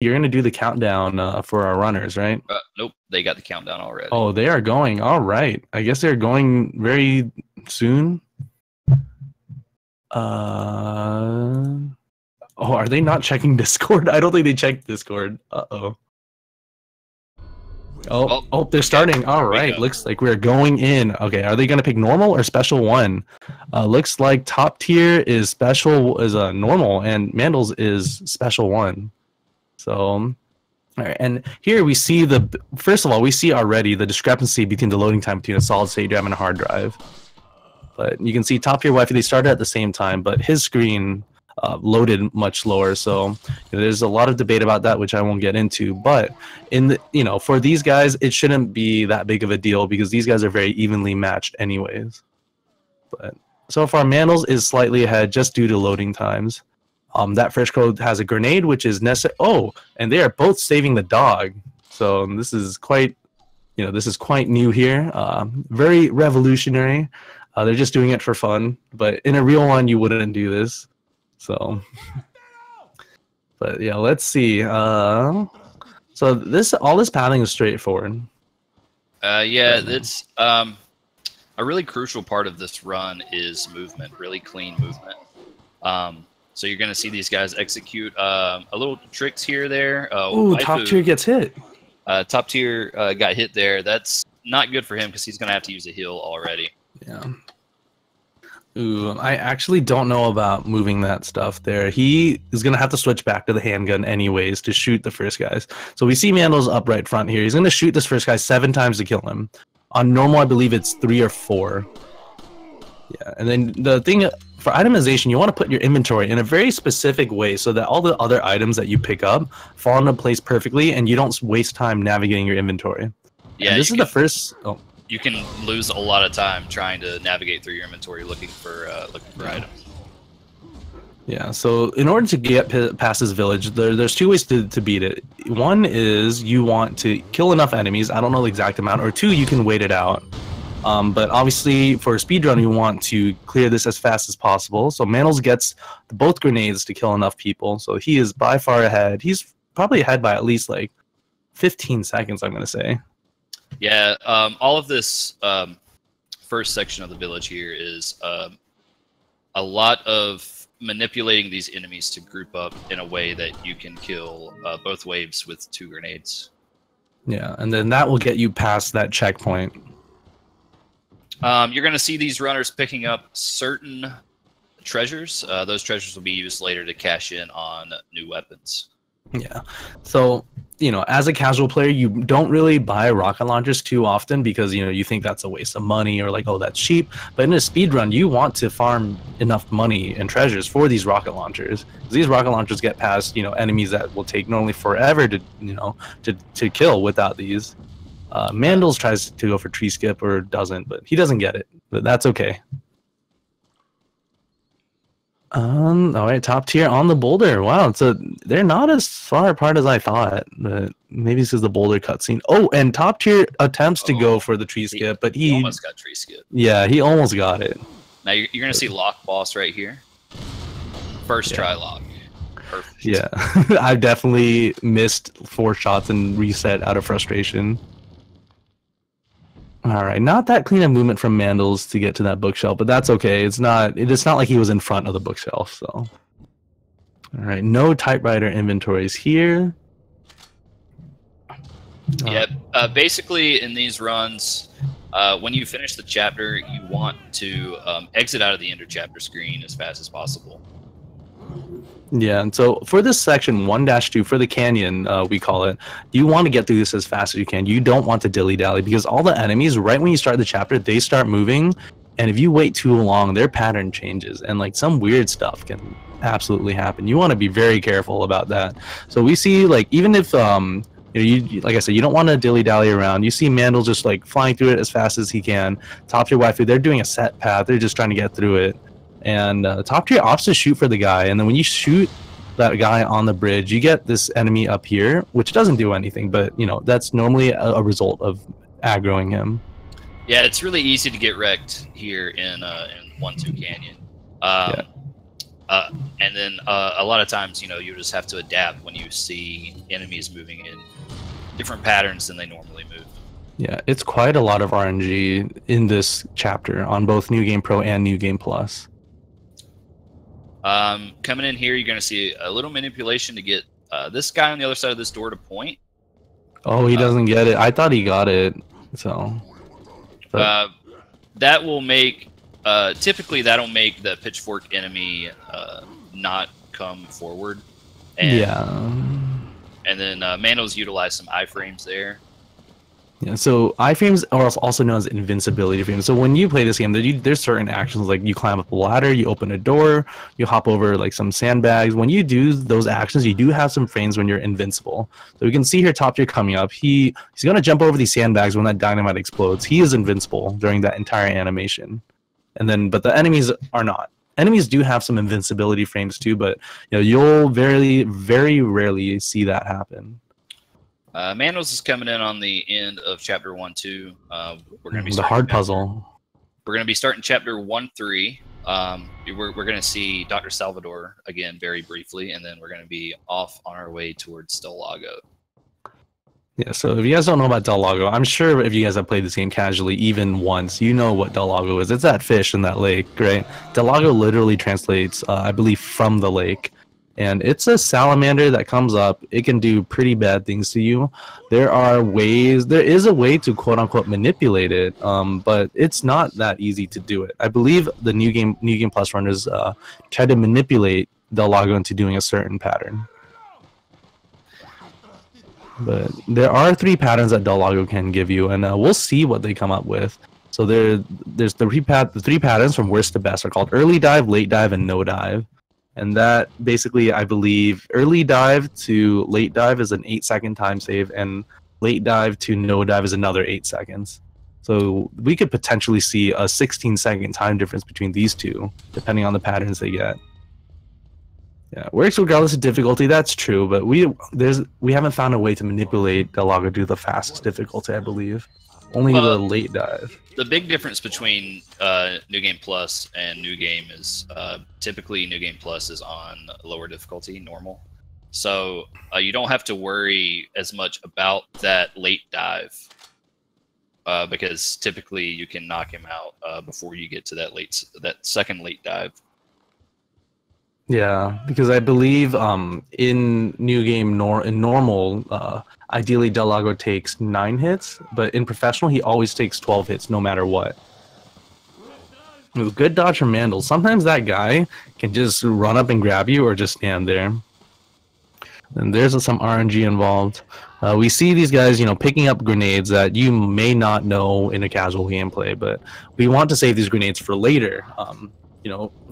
you're gonna do the countdown for our runners, right? Nope, they got the countdown already. Oh, they are going. All right. I guess they're going very soon. Oh, are they not checking Discord? I don't think they checked Discord. Uh-oh. Oh, they're starting. All right. Looks like we're going in. Okay, are they going to pick normal or special one? Looks like top tier is special is a normal and Mandals is special one. So, all right. And here we see first of all, we see already the discrepancy between the loading time between a solid state drive and a hard drive. But you can see top tier Wi-Fi, they started at the same time, but his screen loaded much slower. So there's a lot of debate about that, which I won't get into. But for these guys, it shouldn't be that big of a deal because these guys are very evenly matched anyways. But so far, Mandals is slightly ahead just due to loading times. That first code has a grenade, which is necessary. Oh, and they are both saving the dog. So this is quite, this is quite new here. Very revolutionary. They're just doing it for fun, but in a real one, you wouldn't do this. So, but yeah, let's see. So all this pathing is straightforward. Yeah, it's a really crucial part of this run is movement, really clean movement. So you're going to see these guys execute a little tricks here, there. Ooh, top tier gets hit. Top tier got hit there. That's not good for him because he's going to have to use a heal already. Yeah. Ooh, I actually don't know about moving that stuff there. He is going to have to switch back to the handgun anyways to shoot the first guys. So we see Mandals up right front here. He's going to shoot this first guy 7 times to kill him. On normal, I believe it's 3 or 4. Yeah, and then the thing for itemization, you want to put your inventory in a very specific way so that all the other items that you pick up fall into place perfectly and you don't waste time navigating your inventory. Yeah, and this is the first... Oh. You can lose a lot of time trying to navigate through your inventory looking for items. Yeah, so in order to get past this village, there's 2 ways to beat it. One is you want to kill enough enemies, I don't know the exact amount, or 2, you can wait it out. But obviously for a speedrun, you want to clear this as fast as possible. So Mandals gets both grenades to kill enough people, so he is by far ahead. He's probably ahead by at least like 15 seconds, I'm going to say. Yeah, all of this first section of the village here is a lot of manipulating these enemies to group up in a way that you can kill both waves with 2 grenades. Yeah, and then that will get you past that checkpoint. You're going to see these runners picking up certain treasures. Those treasures will be used later to cash in on new weapons. Yeah, so as a casual player, you don't really buy rocket launchers too often because you think that's a waste of money or like, oh, that's cheap. But in a speed run, you want to farm enough money and treasures for these rocket launchers. These rocket launchers get past enemies that will take normally forever to to kill without these. Mandals tries to go for tree skip or doesn't, but he doesn't get it. But that's okay. All right, top tier on the boulder. Wow, so they're not as far apart as I thought. But maybe this is the boulder cutscene. Oh, and top tier attempts to go for the tree skip, but he almost got tree skip. Yeah, he almost got it. Now you're gonna see lock boss right here. First try lock. Perfect. Yeah, I've definitely missed 4 shots and reset out of frustration. All right, not that clean a movement from Mandals to get to that bookshelf, but that's okay. It's not like he was in front of the bookshelf. So, all right, no typewriter inventories here. Yeah, basically in these runs, when you finish the chapter, you want to exit out of the ender chapter screen as fast as possible. Yeah, and so for this section 1-2 for the canyon, we call it, you want to get through this as fast as you can. You don't want to dilly-dally because all the enemies, right when you start the chapter, they start moving, and if you wait too long, their pattern changes, and like some weird stuff can absolutely happen. You want to be very careful about that. So we see, like, even if you like I said, you don't want to dilly-dally around. You see Mandal just like flying through it as fast as he can. Top tier waifu, they're doing a set path. They're just trying to get through it. And top tier opts to shoot for the guy, and then when you shoot that guy on the bridge, you get this enemy up here, which doesn't do anything, but that's normally a result of aggroing him. Yeah, it's really easy to get wrecked here in 1-2 Canyon. And then a lot of times, you know, you just have to adapt when you see enemies moving in different patterns than they normally move. Yeah, it's quite a lot of RNG in this chapter on both New Game Pro and New Game Plus. Coming in here, you're going to see a little manipulation to get this guy on the other side of this door to point. Oh, he doesn't get it. I thought he got it. So that will make typically that'll make the pitchfork enemy not come forward. And, yeah. And then Mandals utilize some iframes there. Yeah, so iframes are also known as invincibility frames. So when you play this game, there's certain actions like you climb up a ladder, you open a door, you hop over like some sandbags. When you do those actions, you do have some frames when you're invincible. So we can see here top tier coming up. He's gonna jump over these sandbags when that dynamite explodes. He is invincible during that entire animation. And then, but the enemies are not. Enemies do have some invincibility frames too, but you know you'll very, very rarely see that happen. Mandals is coming in on the end of chapter 1-2. We're going to be the hard puzzle. We're going to be starting chapter 1-3. We're going to see Dr. Salvador again very briefly, and then we're going to be off on our way towards Del Lago. Yeah, so if you guys don't know about Del Lago, I'm sure if you guys have played this game casually even once, you know what Del Lago is. It's that fish in that lake, right? Del Lago literally translates, I believe, from the lake. And it's a salamander that comes up. It can do pretty bad things to you. There is a way to quote unquote manipulate it, but it's not that easy to do it. I believe the New Game Plus runners tried to manipulate Del Lago into doing a certain pattern. But there are 3 patterns that Del Lago can give you, and we'll see what they come up with. So there's the 3 patterns from worst to best are called early dive, late dive, and no dive. And that basically, I believe, early dive to late dive is an 8-second time save, and late dive to no dive is another 8 seconds. So we could potentially see a 16-second time difference between these two, depending on the patterns they get. Yeah, works regardless of difficulty. That's true, but we haven't found a way to manipulate Del Lago to the fastest difficulty, I believe. Only the late dive. The big difference between New Game Plus and New Game is typically New Game Plus is on lower difficulty, normal. So you don't have to worry as much about that late dive because typically you can knock him out before you get to that second late dive. Yeah, because I believe in New Game in normal, ideally Del Lago takes 9 hits, but in professional he always takes 12 hits no matter what. With good dodge from Mandals, sometimes that guy can just run up and grab you or just stand there. And there's some RNG involved. We see these guys, picking up grenades that you may not know in a casual gameplay, but we want to save these grenades for later.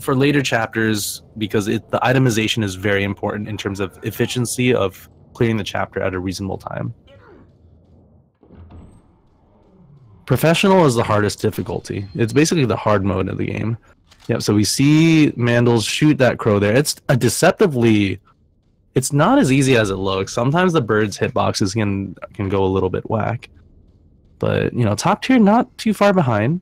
For later chapters, because the itemization is very important in terms of efficiency of clearing the chapter at a reasonable time. Professional is the hardest difficulty. It's basically the hard mode of the game. Yep, so we see Mandals shoot that crow there. It's not as easy as it looks. Sometimes the bird's hitboxes can go a little bit whack. But, top tier not too far behind.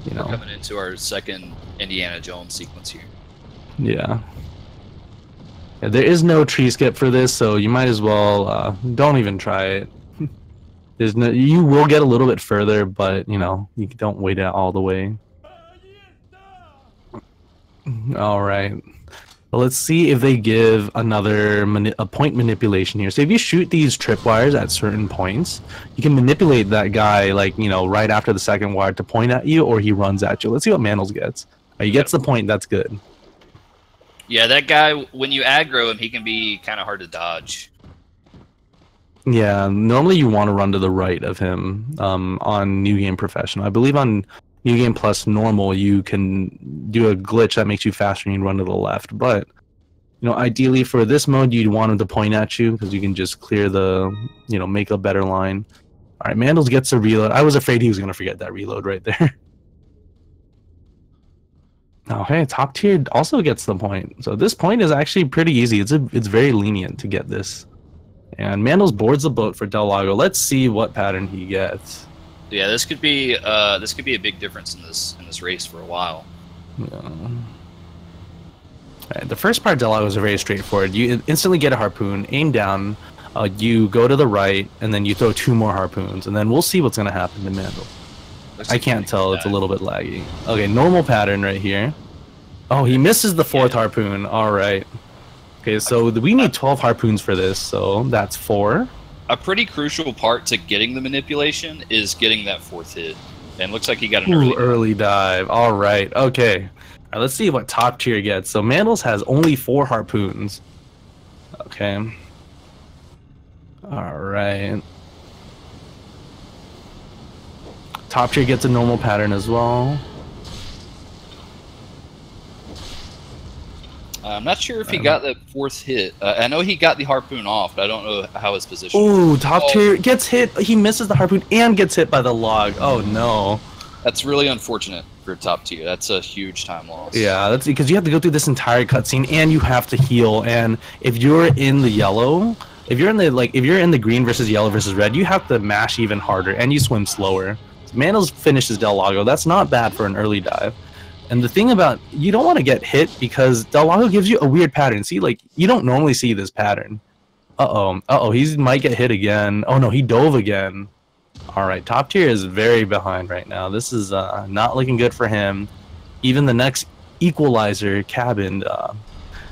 We're coming into our second Indiana Jones sequence here. Yeah. There is no tree skip for this, so you might as well don't even try it. You will get a little bit further, but you don't wait it all the way. All right. Well, let's see if they give a point manipulation here. So if you shoot these tripwires at certain points, you can manipulate that guy, right after the second wire to point at you, or he runs at you. Let's see what Mandals gets. He gets the point. That's good. Yeah, that guy, when you aggro him, he can be kind of hard to dodge. Yeah, normally you want to run to the right of him on New Game Professional. I believe on New Game Plus Normal, you can do a glitch that makes you faster and you run to the left. But, ideally for this mode, you'd want him to point at you because you can just clear make a better line. All right, Mandals gets a reload. I was afraid he was going to forget that reload right there. Okay, top tier also gets the point. So this point is actually pretty easy. It's very lenient to get this. And Mandals boards the boat for Del Lago. Let's see what pattern he gets. Yeah, this could be a big difference in this race for a while. Yeah. Right, the first part of Delagos is very straightforward. You instantly get a harpoon, aim down, you go to the right, and then you throw 2 more harpoons, and then we'll see what's going to happen to Mandel. I can't tell, it's a little bit laggy. Okay, normal pattern right here. Oh, he misses the 4th harpoon, alright. Okay, so we need 12 harpoons for this, so that's 4. A pretty crucial part to getting the manipulation is getting that 4th hit. And looks like he got an early dive. Alright, okay. Right, let's see what top tier gets. So Mandals has only 4 harpoons. Okay. Alright. Top tier gets a normal pattern as well. I'm not sure if he got that 4th hit. I know he got the harpoon off, but I don't know how his position. Ooh, top tier gets hit. He misses the harpoon and gets hit by the log. Oh no. That's really unfortunate for top tier. That's a huge time loss. Yeah, that's because you have to go through this entire cutscene and you have to heal. And if you're in the yellow, if you're in the green versus yellow versus red, you have to mash even harder and you swim slower. So Mandals finishes Del Lago. That's not bad for an early dive. And the thing about, you don't want to get hit because Del Lago gives you a weird pattern. See, like, you don't normally see this pattern. He might get hit again. Oh no, he dove again. Alright, top tier is very behind right now. This is not looking good for him. Even the next equalizer cabin,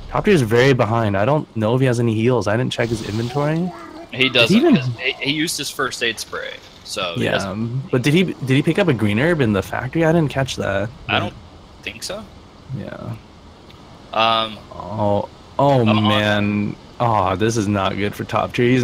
top tier is very behind. I don't know if he has any heals. I didn't check his inventory. He doesn't. He used his first aid spray. So yeah, but did he pick up a green herb in the factory? I didn't catch that. I don't think so. Yeah. Oh man. Oh, this is not good for top tier. He's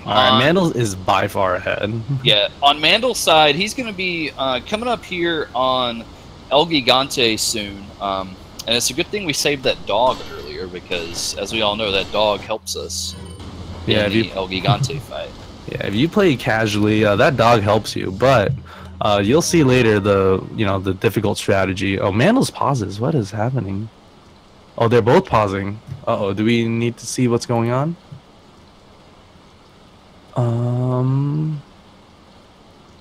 Alright, Mandals is by far ahead. Yeah, on Mandal's side, he's going to be coming up here on El Gigante soon. And it's a good thing we saved that dog earlier because, as we all know, that dog helps us in the El Gigante fight. Yeah, if you play casually, that dog helps you, but you'll see later the difficult strategy. Oh, Mandals pauses. What is happening? Oh, they're both pausing. Uh-oh, do we need to see what's going on?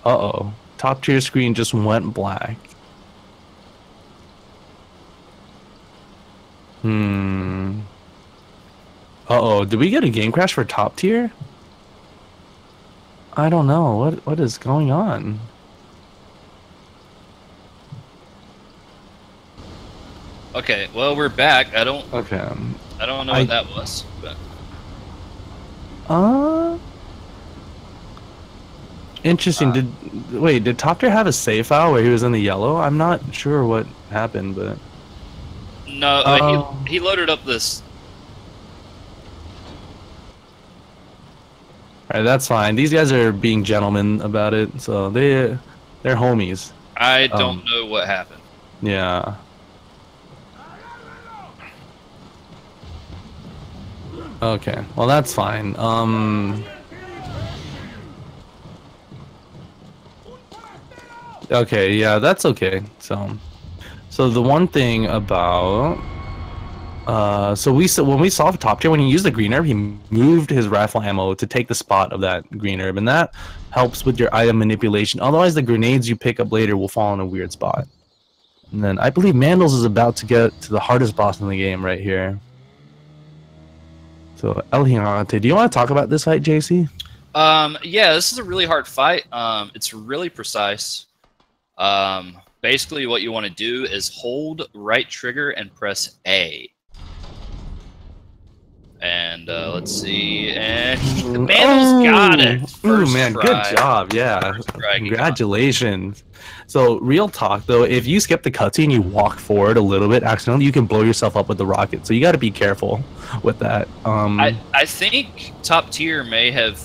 Uh-oh. Top tier screen just went black. Uh-oh, did we get a game crash for top tier? I don't know. What is going on? Okay, well, we're back. I don't know what that was, but interesting. Did top tier have a save file where he was in the yellow? I'm not sure what happened, but no, he loaded up this. All right, that's fine. These guys are being gentlemen about it, so they're homies. I don't know what happened. Yeah. Okay, well that's fine. Okay, yeah, that's okay. So the one thing about when we saw top tier, when he used the green herb, he moved his rifle ammo to take the spot of that green herb, and that helps with your item manipulation. Otherwise, the grenades you pick up later will fall in a weird spot. And then I believe Mandals is about to get to the hardest boss in the game right here. So El Gigante, do you want to talk about this fight, JC? Yeah, this is a really hard fight. It's really precise. Basically, what you want to do is hold right trigger and press A. And let's see, and Mandals got it. Ooh, man, good job! Yeah, congratulations. So, real talk though, if you skip the cutscene, you walk forward a little bit accidentally, you can blow yourself up with the rocket. So you got to be careful with that. I think top tier may have.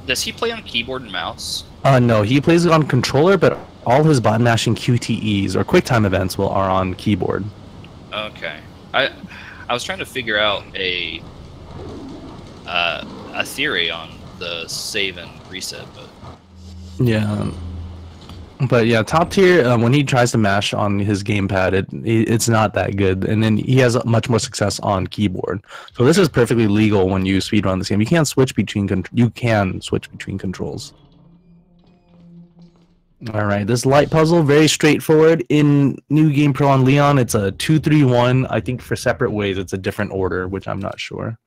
Does he play on keyboard and mouse? No, he plays on controller, but all his button mashing QTEs or QuickTime events are on keyboard. Okay, I was trying to figure out a theory on the save and reset, but yeah, top tier when he tries to mash on his gamepad, it's not that good, and then he has much more success on keyboard. So this is perfectly legal when you speedrun this game. You can't switch between controls. All right, this light puzzle, very straightforward. In New Game Pro on Leon, it's a 2-3-1. I think for separate ways, it's a different order, which I'm not sure.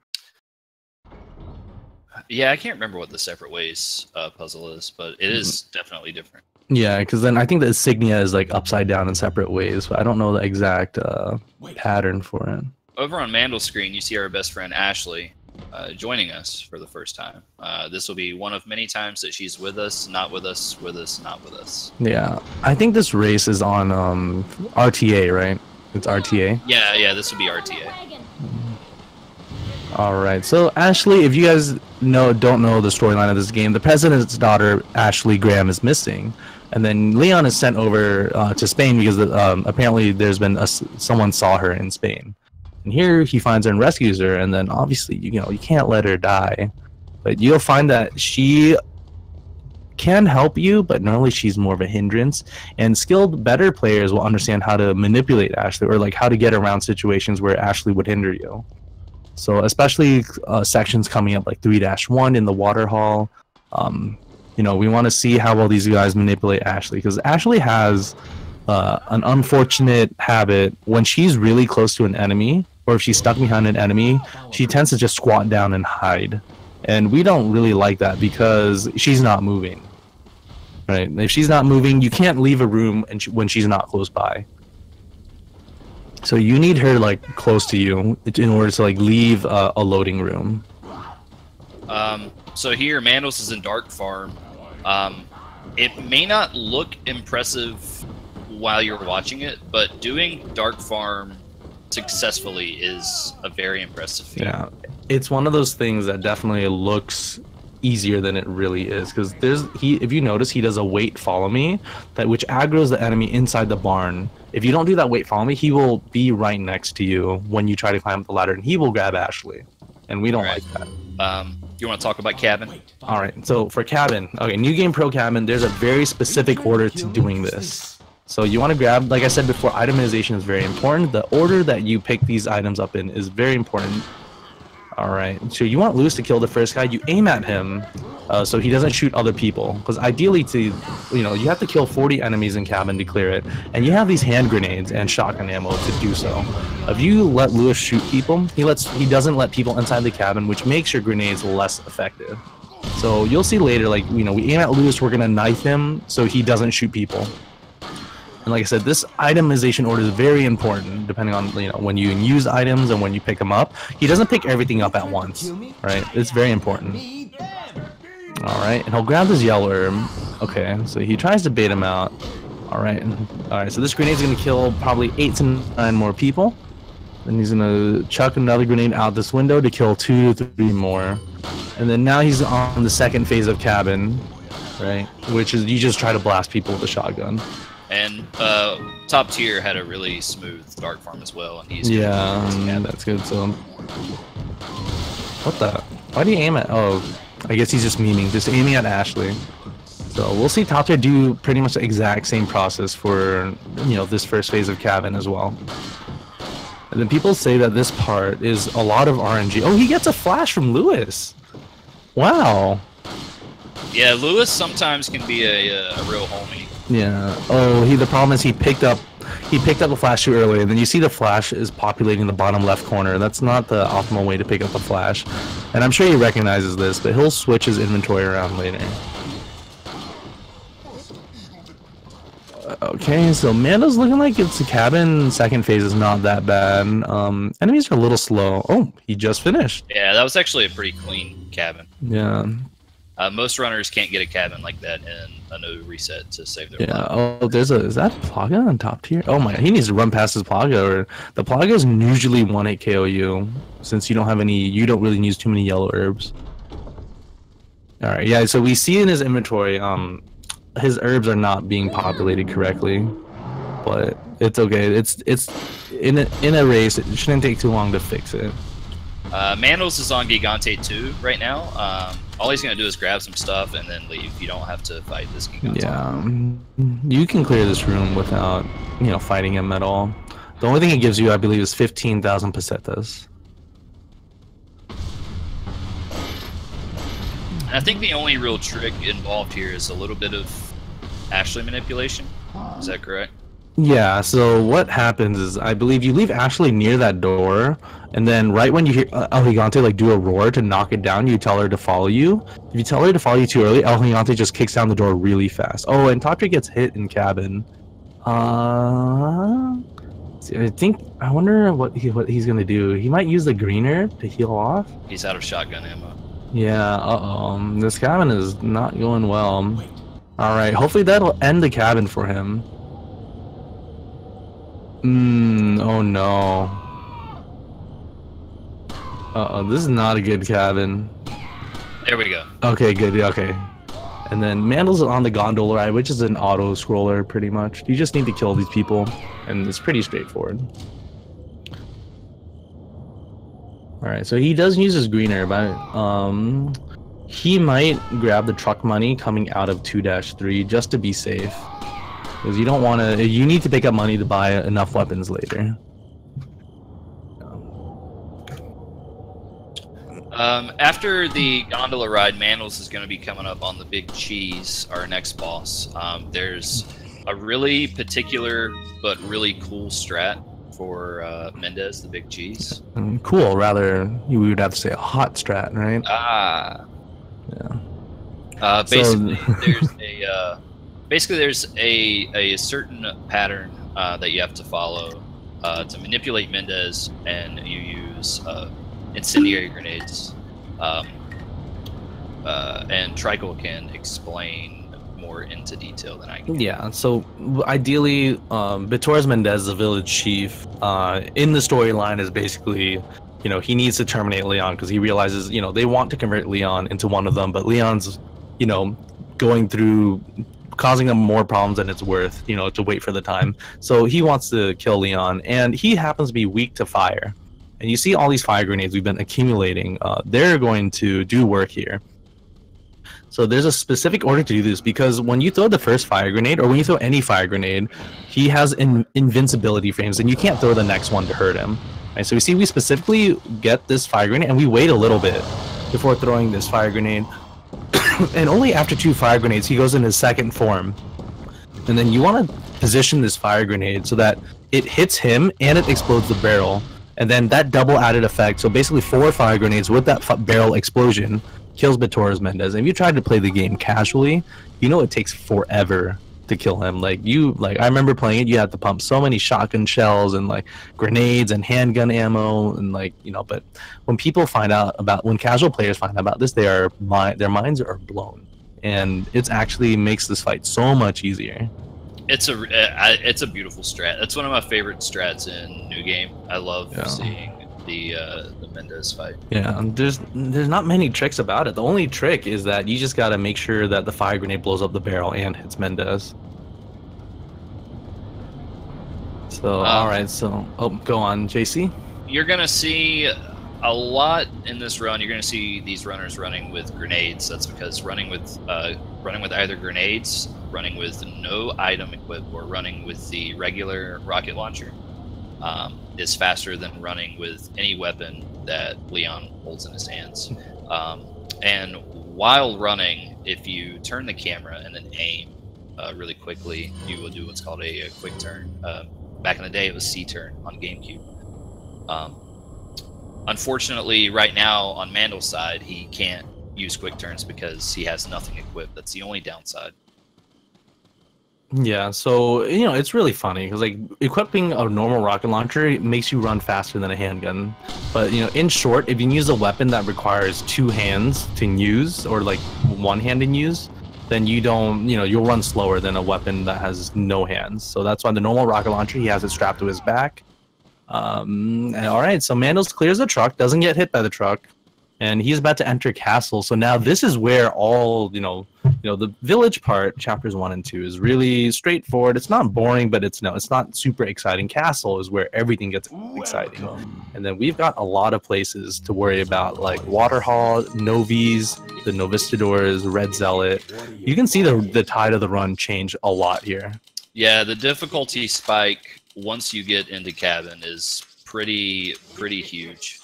Yeah, I can't remember what the separate ways puzzle is, but it is definitely different. Yeah, because then I think the insignia is like upside down in separate ways, but I don't know the exact pattern for it. Over on Mandal's screen, you see our best friend Ashley joining us for the first time. This will be one of many times that she's with us, not with us, with us, not with us. Yeah, I think this race is on RTA, right? It's RTA. Yeah, this will be RTA. All right, so Ashley, if you guys don't know the storyline of this game, the president's daughter Ashley Graham is missing, and then Leon is sent over to Spain because apparently there's been someone saw her in Spain, and here he finds her and rescues her, and then obviously you can't let her die, but you'll find that she can help you, but normally she's more of a hindrance, and skilled better players will understand how to manipulate Ashley, or like how to get around situations where Ashley would hinder you. So especially sections coming up like 3-1 in the water hall, we want to see how well these guys manipulate Ashley, because Ashley has an unfortunate habit when she's really close to an enemy, or if she's stuck behind an enemy, she tends to just squat down and hide, and we don't really like that because she's not moving. Right? If she's not moving, you can't leave a room when she's not close by. So you need her like close to you in order to like leave a loading room. So here, Mandals is in Dark Farm. It may not look impressive while you're watching it, but doing Dark Farm successfully is a very impressive feat. Yeah, it's one of those things that definitely looks easier than it really is, because if you notice, he does a wait follow me, which aggroes the enemy inside the barn. If you don't do that wait follow me, he will be right next to you when you try to climb up the ladder, and he will grab Ashley, and we don't like that. You want to talk about cabin? All right, so for cabin, okay, New Game Pro cabin, there's a very specific order to doing this. So you want to grab, like I said before, itemization is very important. The order that you pick these items up in is very important. All right, so you want Lewis to kill the first guy. You aim at him so he doesn't shoot other people, because ideally you have to kill 40 enemies in cabin to clear it, and you have these hand grenades and shotgun ammo to do so. If you let Lewis shoot people, he doesn't let people inside the cabin, which makes your grenades less effective. So you'll see later, like, we aim at Lewis, we're gonna knife him so he doesn't shoot people. And like I said, this itemization order is very important, depending on when you use items and when you pick them up. He doesn't pick everything up at once, right? It's very important. All right, and he'll grab his yellow herb. Okay, so he tries to bait him out. All right, so this grenade's gonna kill probably 8 to 9 more people. Then he's gonna chuck another grenade out this window to kill 2 to 3 more. And then now he's on the second phase of cabin, right? Which is you just try to blast people with a shotgun. And Top Tier had a really smooth Dark Farm as well, and he's that's good. So, what the? Why do you aim at? Oh, I guess he's just memeing, just aiming at Ashley. So we'll see Top Tier do pretty much the exact same process for this first phase of cabin as well. And then people say that this part is a lot of RNG. Oh, he gets a flash from Lewis. Wow. Yeah, Lewis sometimes can be a real homie. Yeah. Oh, the problem is he picked up the flash too early, and then you see the flash is populating the bottom left corner. That's not the optimal way to pick up the flash, and I'm sure he recognizes this, but he'll switch his inventory around later. Okay, so Mando's looking like it's a cabin. Second phase is not that bad. Enemies are a little slow. Oh, he just finished. Yeah, that was actually a pretty clean cabin. Yeah. Most runners can't get a cabin like that in a no reset to save their life. Oh, is that Plaga on Top Tier? Oh my, he needs to run past his Plaga, or the Plagas usually 1-hit KO you, since you don't really use too many yellow herbs. Alright, yeah, so we see in his inventory, his herbs are not being populated correctly, but it's okay. It's in a race, it shouldn't take too long to fix it. Mandals is on Gigante 2 right now. All he's going to do is grab some stuff and then leave. You don't have to fight this Gigante. Yeah, you can clear this room without, fighting him at all. The only thing it gives you, I believe, is 15,000 pesetas. And I think the only real trick involved here is a little bit of Ashley manipulation. Is that correct? Yeah, so what happens is, I believe you leave Ashley near that door, and then right when you hear El Gigante like do a roar to knock it down, you tell her to follow you. If you tell her to follow you too early, El Gigante just kicks down the door really fast. Oh, and Tatri gets hit in cabin. I wonder what he's gonna do. He might use the greener to heal off. He's out of shotgun ammo. Yeah, this cabin is not going well. Alright, hopefully that'll end the cabin for him. Oh no. This is not a good cabin. There we go. Okay, good, okay. And then Mandals on the gondola ride, which is an auto-scroller, pretty much. You just need to kill these people, and it's pretty straightforward. Alright, so he does use his greener, but he might grab the truck money coming out of 2-3 just to be safe. Because you don't want to, you need to pick up money to buy enough weapons later. After the gondola ride, Mandals is going to be coming up on the Big Cheese, our next boss. There's a really particular but really cool strat for Mendez, the Big Cheese. Cool, rather, we would have to say a hot strat, right? Ah. Yeah. Basically, there's a certain pattern that you have to follow to manipulate Mendez, and you use incendiary grenades. And Tricle can explain more into detail than I can. Yeah, so ideally, Torres Mendez, the village chief, in the storyline is basically, you know, he needs to terminate Leon because he realizes, you know, they want to convert Leon into one of them, but Leon's, you know, going through, causing them more problems than it's worth, you know, to wait for the time. So he wants to kill Leon, and he happens to be weak to fire. And you see all these fire grenades we've been accumulating. They're going to do work here. So there's a specific order to do this, because when you throw the first fire grenade, or when you throw any fire grenade, he has invincibility frames, and you can't throw the next one to hurt him. Right? So we see we specifically get this fire grenade, and we wait a little bit before throwing this fire grenade. And only after 2 fire grenades, he goes in his second form. And then you want to position this fire grenade so that it hits him and it explodes the barrel. And then that double added effect, so basically 4 fire grenades with that barrel explosion, kills Torres Mendez. And if you tried to play the game casually, you know it takes forever to kill him. Like I remember playing it, you had to pump so many shotgun shells and like grenades and handgun ammo, and like, you know, but when people find out about, when casual players find out about this, their minds are blown, and it actually makes this fight so much easier. It's a beautiful strat. That's one of my favorite strats in New Game. I love seeing the Mendez fight. Yeah, there's not many tricks about it. The only trick is that you just got to make sure that the fire grenade blows up the barrel and hits Mendez. So all right, so go on, JC. You're gonna see a lot in this run. You're gonna see these runners running with grenades. That's because running with either grenades, running with no item equipped, or running with the regular rocket launcher is faster than running with any weapon that Leon holds in his hands. And while running, if you turn the camera and then aim really quickly, you will do what's called a quick turn. Back in the day, it was C-turn on GameCube. Unfortunately, right now on Mandal's side, he can't use quick turns because he has nothing equipped. That's the only downside. Yeah, so, you know, it's really funny because, like, equipping a normal rocket launcher makes you run faster than a handgun. But, you know, in short, if you use a weapon that requires 2 hands to use, or like 1 hand in use, then you don't, you know, you'll run slower than a weapon that has no hands. So that's why the normal rocket launcher, he has it strapped to his back. All right, so Mandals clears the truck, doesn't get hit by the truck, and he's about to enter castle. So now this is where all, you know, the village part, chapters 1 and 2, is really straightforward. It's not boring, but it's not super exciting. Castle is where everything gets exciting. And then we've got a lot of places to worry about, like Waterhall, Novies, the Novistadors, Red Zealot. You can see the tide of the run change a lot here. Yeah, the difficulty spike once you get into cabin is pretty huge.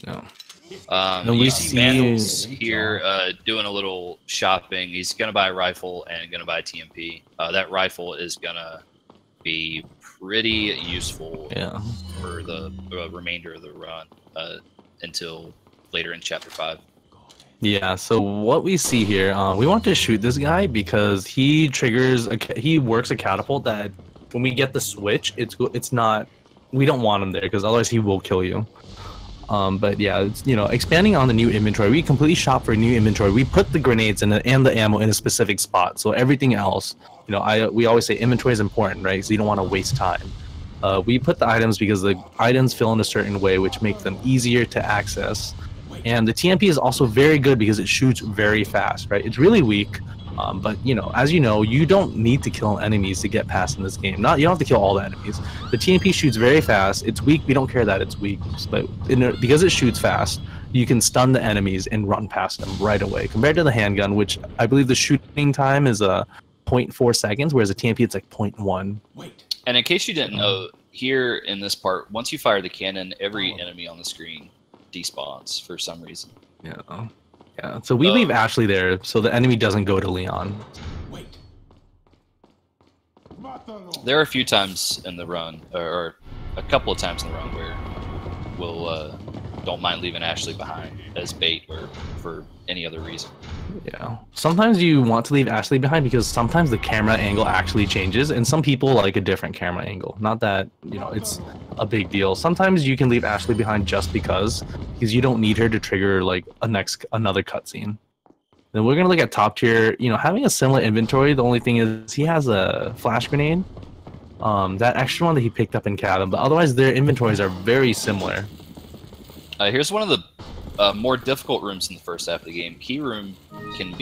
No. You see Mandals here doing a little shopping. He's going to buy a rifle and going to buy TMP. That rifle is going to be pretty useful for the remainder of the run until later in Chapter 5. Yeah, so what we see here, we want to shoot this guy because he he works a catapult that when we get the switch, it's not, we don't want him there because otherwise he will kill you. But yeah, it's, expanding on the new inventory, we completely shop for a new inventory. We put the grenades and the ammo in a specific spot. So everything else, we always say inventory is important, right? So you don't want to waste time. We put the items because the items fill in a certain way, which make them easier to access. And the TMP is also very good because it shoots very fast, right? It's really weak, but as you know, you don't need to kill enemies to get past in this game. You don't have to kill all the enemies. The TMP shoots very fast. It's weak. We don't care that it's weak, but because it shoots fast, you can stun the enemies and run past them right away. Compared to the handgun, which I believe the shooting time is 0.4 seconds, whereas the TMP it's like 0.1. And in case you didn't know, here in this part, once you fire the cannon, every enemy on the screen despawns for some reason. Yeah. So we leave Ashley there so the enemy doesn't go to Leon. There are a few times in the run, or a couple of times in the run, where we'll don't mind leaving Ashley behind as bait or for any other reason. Yeah. Sometimes you want to leave Ashley behind because sometimes the camera angle actually changes, and some people like a different camera angle. Not that, it's a big deal. Sometimes you can leave Ashley behind just because you don't need her to trigger like another cutscene. Then we're gonna look at top tier. Having a similar inventory, the only thing is he has a flash grenade. That extra one that he picked up in cabin, but otherwise their inventories are very similar. Here's one of the more difficult rooms in the first half of the game. Key room can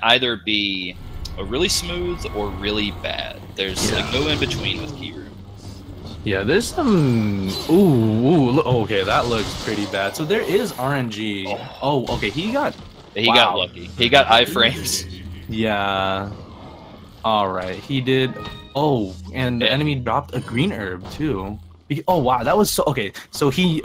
either be a really smooth or really bad. There's like no in between with key room. Yeah, there's some. Ooh, okay, that looks pretty bad. So there is RNG. Oh, okay, he got lucky. He got iframes. Yeah. All right, he did. Oh, and the enemy dropped a green herb too. Oh wow, that was so okay. So he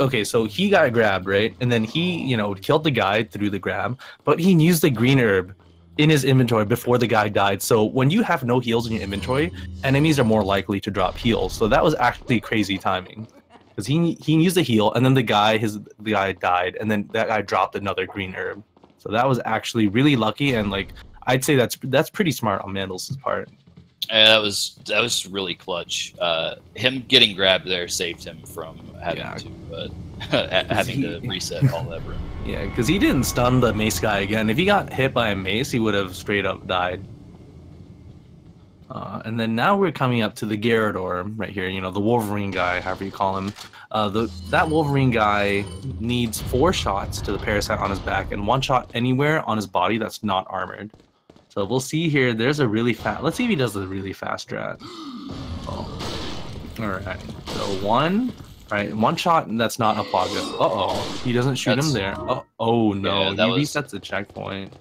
got grabbed, right? And then he, killed the guy through the grab, but he used the green herb in his inventory before the guy died. So when you have no heals in your inventory, enemies are more likely to drop heals. So that was actually crazy timing, because he used the heal, and then the guy died, and then that guy dropped another green herb. So that was actually really lucky, and like I'd say that's pretty smart on Mandals' part. Yeah, that was really clutch. Him getting grabbed there saved him from having to reset all that room. Yeah, because he didn't stun the mace guy again. If he got hit by a mace, he would have straight up died. And then now we're coming up to the Gyarados right here. The Wolverine guy, however you call him. That Wolverine guy needs 4 shots to the parasite on his back and 1 shot anywhere on his body that's not armored. So we'll see here. There's a really fast. Let's see if he does the really fast strat. Oh. All right. So 1 shot, and that's not a Plaga. He doesn't shoot him there. Oh no, he resets the checkpoint.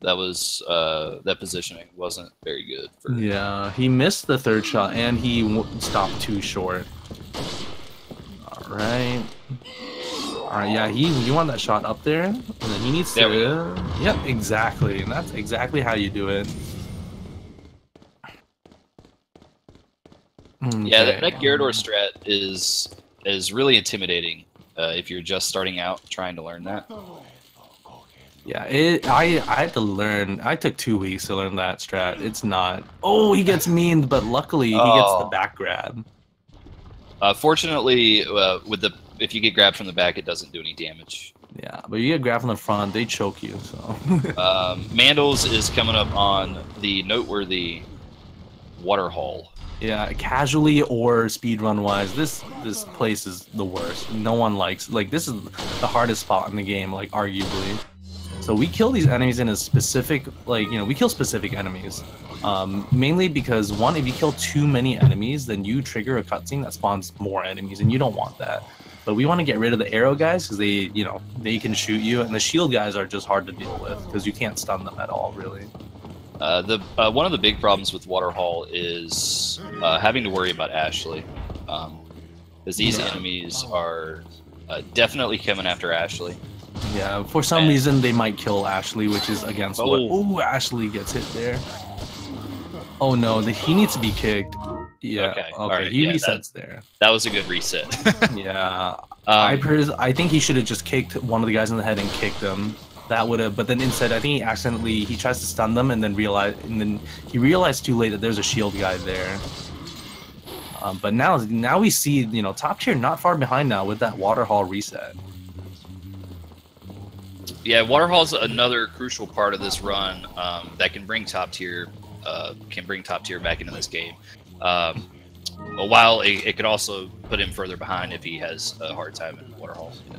That was that positioning wasn't very good. Yeah, he missed the 3rd shot, and he stopped too short. All right. Yeah, you want that shot up there, and then he needs to. Yep, exactly, and that's exactly how you do it. Okay. Yeah, that Gyarados strat is really intimidating if you're just starting out trying to learn that. Yeah, I had to learn. I took 2 weeks to learn that strat. It's not. Oh, he gets memed, but luckily he gets the back grab. Fortunately, if you get grabbed from the back, it doesn't do any damage. Yeah, but you get grabbed from the front, they choke you. So. Mandals is coming up on the noteworthy water hole. Yeah, casually or speedrun wise, this place is the worst. No one likes, this is the hardest spot in the game, arguably. So we kill these enemies in a specific, we kill specific enemies. Mainly because, one, if you kill too many enemies, then you trigger a cutscene that spawns more enemies, and you don't want that. But we want to get rid of the arrow guys because they can shoot you, and the shield guys are just hard to deal with because you can't stun them at all, really. One of the big problems with Waterhall is having to worry about Ashley. because these enemies are definitely coming after Ashley. Yeah, for some reason they might kill Ashley, which is against what... Oh, Ashley gets hit there. Oh no, he needs to be kicked. Yeah, okay, right. He resets there. That was a good reset. Yeah, I think he should have just kicked one of the guys in the head and kicked him. That would have, but then instead, I think he tries to stun them and then he realized too late that there's a shield guy there. But now we see, you know, top tier not far behind now with that Waterhall reset. Yeah, Waterhall's another crucial part of this run that can bring top tier back into this game. While it could also put him further behind if he has a hard time in Waterhall. Yeah.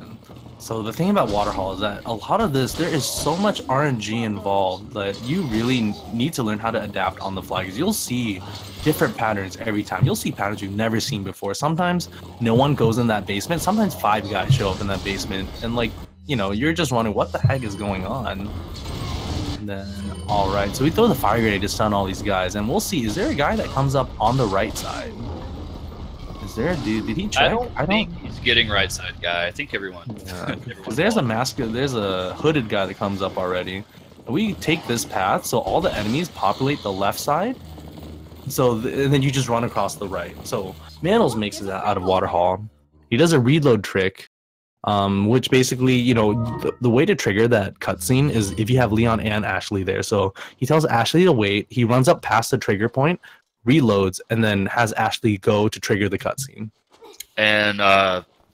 So the thing about Waterhall is that a lot of this, there is so much RNG involved that you really need to learn how to adapt on the fly, because you'll see different patterns every time. You'll see patterns you've never seen before. Sometimes no one goes in that basement. Sometimes 5 guys show up in that basement, and like, you know, you're just wondering what the heck is going on. And then, all right, so we throw the fire grenade to stun all these guys, and we'll see. Is there a guy that comes up on the right side? Is there a dude? Did he check? I don't think he's getting right side guy. I think everyone. Because there's a hooded guy that comes up already. We take this path, so all the enemies populate the left side. So and then you just run across the right. So Mandals makes it out of Waterhall. He does a reload trick, which basically, you know, the way to trigger that cutscene is if you have Leon and Ashley there. So he tells Ashley to wait. He runs up past the trigger point, reloads, and then has Ashley go to trigger the cutscene. And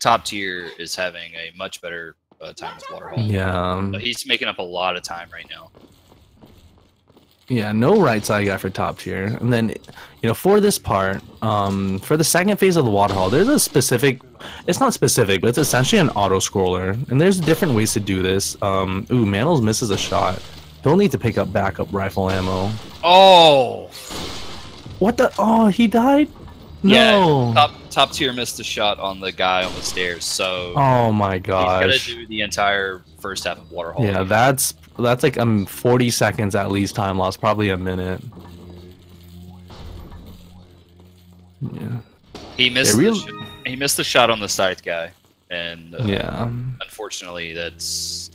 top tier is having a much better time with Waterhall. Yeah, but he's making up a lot of time right now. Yeah, no right side guy for top tier. And then, you know, for this part, for the second phase of the Waterhall, there's a specific, it's not specific, but it's essentially an auto scroller. And there's different ways to do this. Ooh, Mandals misses a shot. He'll need to pick up backup rifle ammo. Oh! What the? Oh, he died? No. Yeah, top tier missed a shot on the guy on the stairs, so... Oh my gosh. He's gonna do the entire first half of Waterhall. Yeah, that's like 40 seconds at least time loss, probably a minute. Yeah. He missed the shot on the scythe guy, and yeah, unfortunately, that's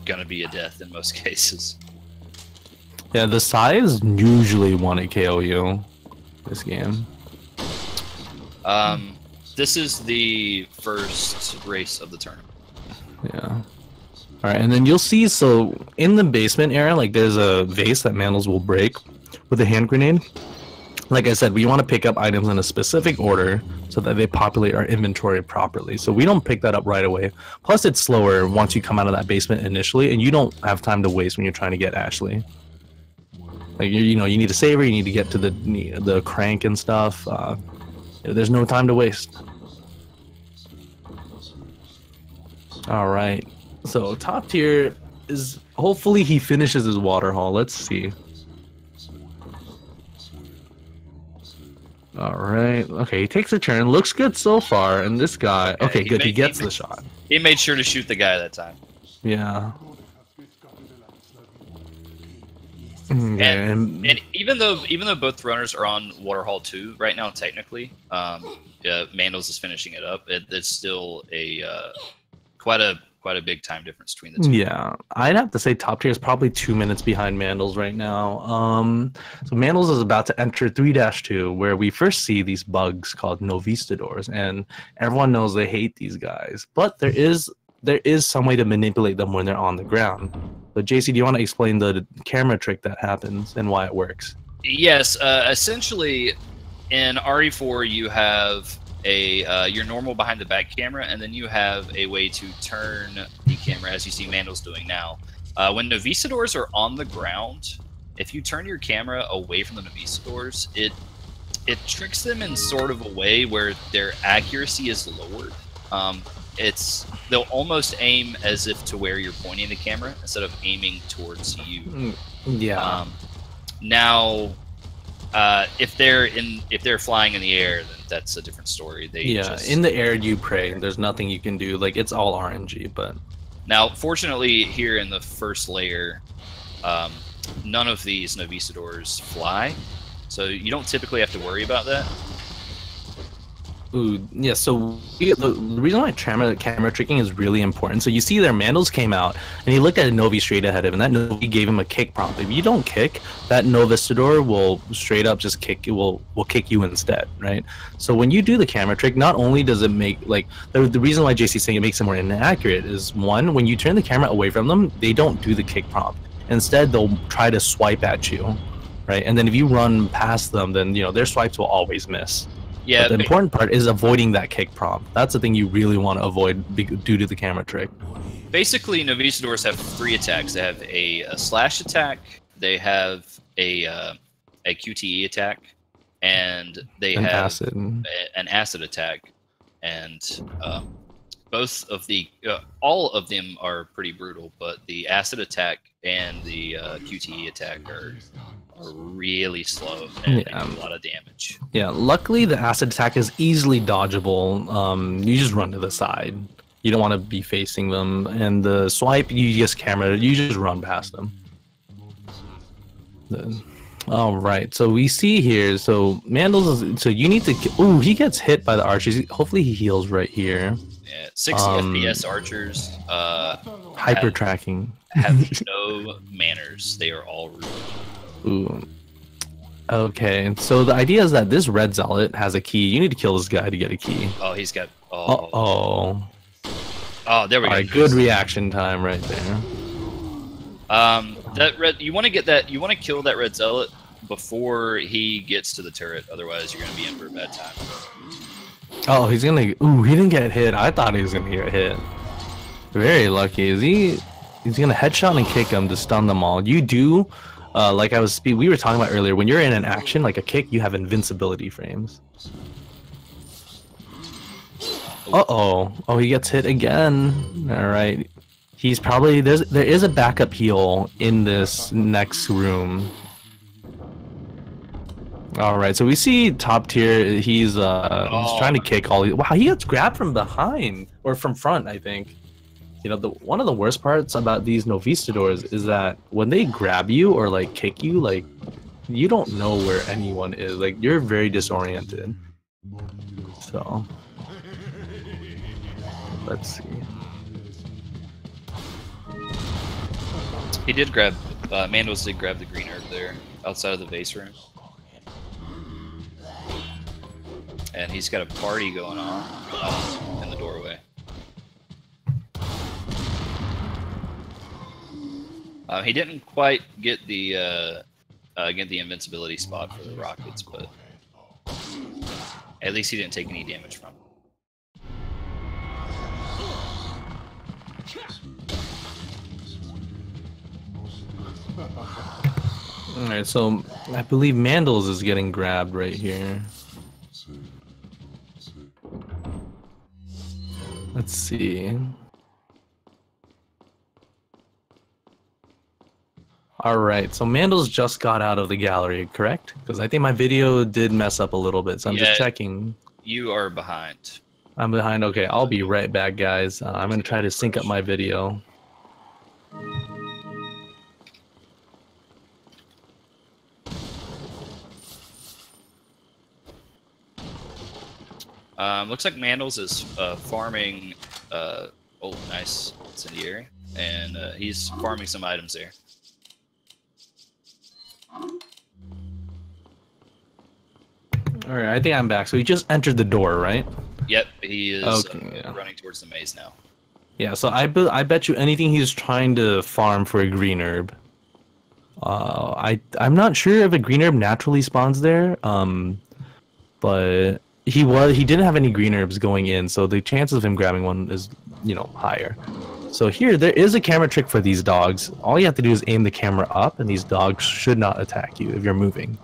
gonna be a death in most cases. Yeah, the scythes usually want to KO you this game. This is the first race of the tournament. Yeah. All right, and then you'll see, so in the basement area, like there's a vase that Mandals will break with a hand grenade. Like I said, we want to pick up items in a specific order so that they populate our inventory properly. So we don't pick that up right away. Plus, it's slower once you come out of that basement initially, and you don't have time to waste when you're trying to get Ashley. Like, you know, you need to save her, you need to get to the crank and stuff. There's no time to waste. All right. So top tier is, hopefully he finishes his Waterhall. Let's see. All right. Okay, he takes a turn. Looks good so far. And this guy, okay, good. He gets the shot. He made sure to shoot the guy that time. Yeah. And even though both runners are on Waterhall 2 right now, technically, Mandals is finishing it up. It's still a quite a big time difference between the two. Yeah, I'd have to say top tier is probably 2 minutes behind Mandals right now. So Mandals is about to enter 3-2, where we first see these bugs called Novistadors, and everyone knows they hate these guys. But there is some way to manipulate them when they're on the ground. But JC, do you want to explain the camera trick that happens and why it works? Yes, essentially in RE4 you have your normal behind the back camera, and then you have a way to turn the camera, as you see Mandals doing now. When Novistadors are on the ground, if you turn your camera away from the Novistadors, it tricks them in sort of a way where their accuracy is lowered. They'll almost aim as if to where you're pointing the camera instead of aiming towards you. Yeah. Now, if they're flying in the air, then that's a different story. In the air you pray. There's nothing you can do. Like, it's all RNG. But now, fortunately, here in the first layer, none of these Novistadors fly, so you don't typically have to worry about that. Ooh, yeah, so the reason why camera tricking is really important. So you see their Mandals came out, and he looked at a Novi straight ahead of him, and that Novi gave him a kick prompt. If you don't kick, that Novistador will straight up just kick, will kick you instead, right? So when you do the camera trick, not only does it make, like, the reason why JC's saying it makes it more inaccurate is, one, when you turn the camera away from them, they don't do the kick prompt. Instead, they'll try to swipe at you, right? And then if you run past them, then, you know, their swipes will always miss. Yeah, but the important part is avoiding that kick prompt. That's the thing you really want to avoid due to the camera trick. Basically, Novistadors have 3 attacks. They have a slash attack, they have a QTE attack, and they have an acid attack. And both of the all of them are pretty brutal, but the acid attack and the QTE attack are really slow and make a lot of damage. Yeah, luckily the acid attack is easily dodgeable. You just run to the side. You don't want to be facing them, and the swipe, you just run past them. All right, so we see here, so Mandals is, so you need to, ooh, he gets hit by the archers. Hopefully he heals right here. Yeah, 60 FPS archers hyper tracking have no manners. They are all rude. Ooh. Okay, so the idea is that this red zealot has a key. You need to kill this guy to get a key. Oh, he's got. Oh, there we go. All right, good reaction time right there. That red. You want to get that. You want to kill that red zealot before he gets to the turret. Otherwise, you're gonna be in for a bad time. Oh, he's gonna. Ooh, he didn't get hit. I thought he was gonna get hit. Very lucky. Is he? He's gonna headshot and kick him to stun them all. You do. Like we were talking about earlier, when you're in an action like a kick, you have invincibility frames. Uh-oh. Oh, he gets hit again. All right. He's probably there is a backup heal in this next room. All right. So we see top tier. He's trying to kick all. Wow, he gets grabbed from behind or from front, I think. You know, one of the worst parts about these Novistadors is that when they grab you or like kick you, like you don't know where anyone is. Like you're very disoriented. So let's see. He did grab. Mandals did grab the green herb there outside of the base room, and he's got a party going on in the doorway. He didn't quite get the invincibility spot for the rockets, but at least he didn't take any damage from it. All right, so I believe Mandals is getting grabbed right here. Let's see. Alright, so Mandals just got out of the gallery, correct? Because I think my video did mess up a little bit, so I'm just checking. You are behind. I'm behind, okay, I'll be right back, guys. I'm going to try to sync up my video. Looks like Mandals is farming, oh, nice, incendiary, and he's farming some items there. Alright, I think I'm back. So he just entered the door, right? Yep, he is yeah. running towards the maze now. Yeah, so I bet you anything he's trying to farm for a green herb. I'm not sure if a green herb naturally spawns there, but he didn't have any green herbs going in, so the chances of him grabbing one is, you know, higher. So here, there is a camera trick for these dogs. All you have to do is aim the camera up, and these dogs should not attack you if you're moving.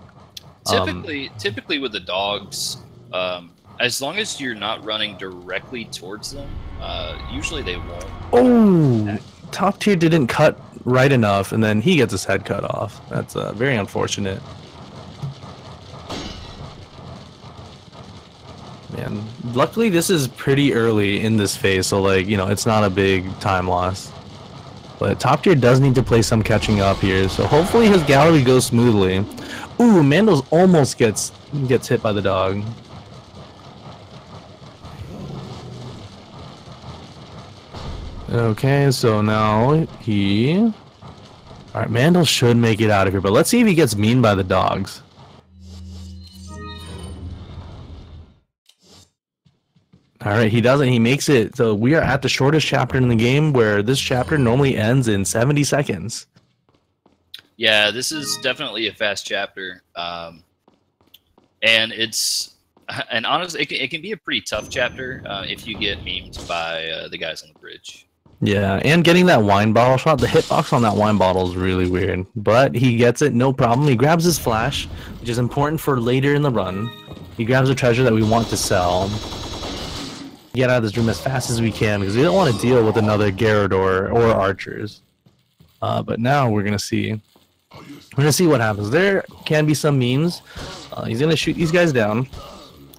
Typically with the dogs, as long as you're not running directly towards them, usually they won't. Oh, top tier didn't cut right enough, and then he gets his head cut off. That's very unfortunate. Man, luckily this is pretty early in this phase, so like, you know, it's not a big time loss. But top tier does need to play some catching up here, so hopefully his gallery goes smoothly. Ooh, Mandals almost gets hit by the dog. Okay, so now he... Alright, Mandel should make it out of here, but let's see if he gets mean by the dogs. Alright, he doesn't. He makes it. So we are at the shortest chapter in the game, where this chapter normally ends in 70 seconds. Yeah, this is definitely a fast chapter. And honestly, it can be a pretty tough chapter if you get memed by the guys on the bridge. Yeah, and getting that wine bottle shot, the hitbox on that wine bottle is really weird. But he gets it, no problem. He grabs his flash, which is important for later in the run. He grabs a treasure that we want to sell. Get out of this room as fast as we can, because we don't want to deal with another Garrador or archers. But now we're going to see. We're going to see what happens. There can be some memes. He's going to shoot these guys down.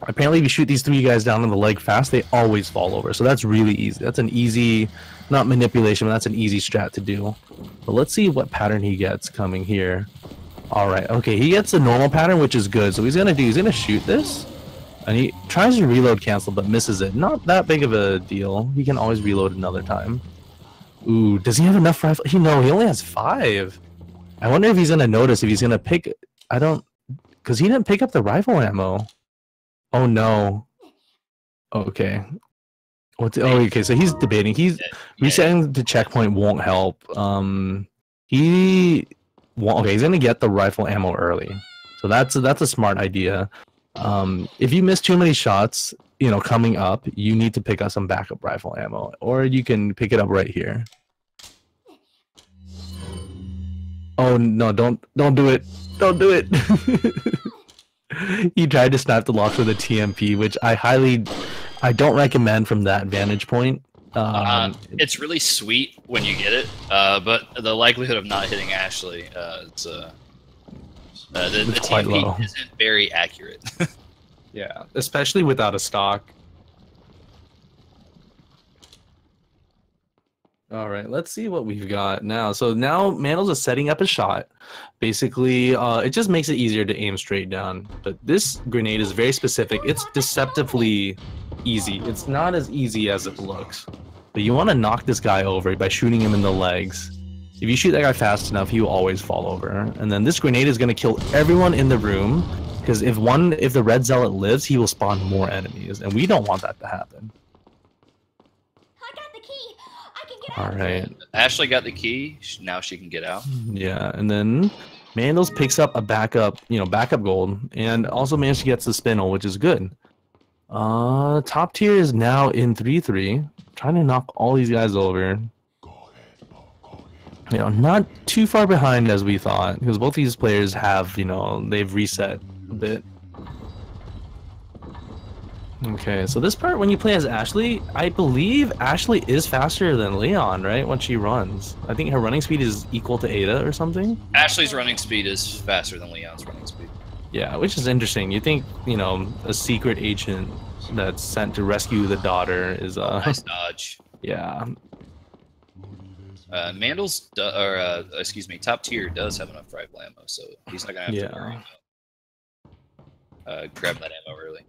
Apparently, if you shoot these 3 guys down in the leg fast, they always fall over. So that's really easy. That's an easy, not manipulation, but that's an easy strat to do. But let's see what pattern he gets coming here. All right. Okay, he gets the normal pattern, which is good. So he's going to shoot this. And he tries to reload cancel, but misses it. Not that big of a deal. He can always reload another time. Ooh, does he have enough rifle? He only has 5. I wonder if he's going to notice, if he's going to pick... Because he didn't pick up the rifle ammo. Oh no. Okay. Okay, so he's debating. He's resetting the checkpoint won't help. He's gonna get the rifle ammo early. So that's a smart idea. If you miss too many shots, coming up, you need to pick up some backup rifle ammo. Or you can pick it up right here. Oh no, don't do it. Don't do it. He tried to snap the locks with a TMP, which I don't recommend from that vantage point. It's really sweet when you get it, but the likelihood of not hitting Ashley, the TMP isn't very accurate. Yeah, especially without a stock. All right, let's see what we've got now. So now Mandals is setting up a shot. Basically, it just makes it easier to aim straight down. But this grenade is very specific. It's deceptively easy. It's not as easy as it looks. But you want to knock this guy over by shooting him in the legs. If you shoot that guy fast enough, he will always fall over. And then this grenade is going to kill everyone in the room. Because if the red zealot lives, he will spawn more enemies. And we don't want that to happen. All right. Ashley got the key. Now she can get out. Yeah, and then Mandals picks up a backup gold, and also managed to get the spinel, which is good. Top tier is now in 3-3, trying to knock all these guys over. Not too far behind as we thought, because both these players have, they've reset a bit. Okay, so this part, when you play as Ashley, I believe Ashley is faster than Leon, right? When she runs. I think her running speed is equal to Ada or something. Ashley's running speed is faster than Leon's running speed. Yeah, which is interesting. You think, a secret agent that's sent to rescue the daughter is nice dodge. Yeah. Mandals, top tier does have enough rifle ammo, so he's not gonna have to worry about grab that ammo early.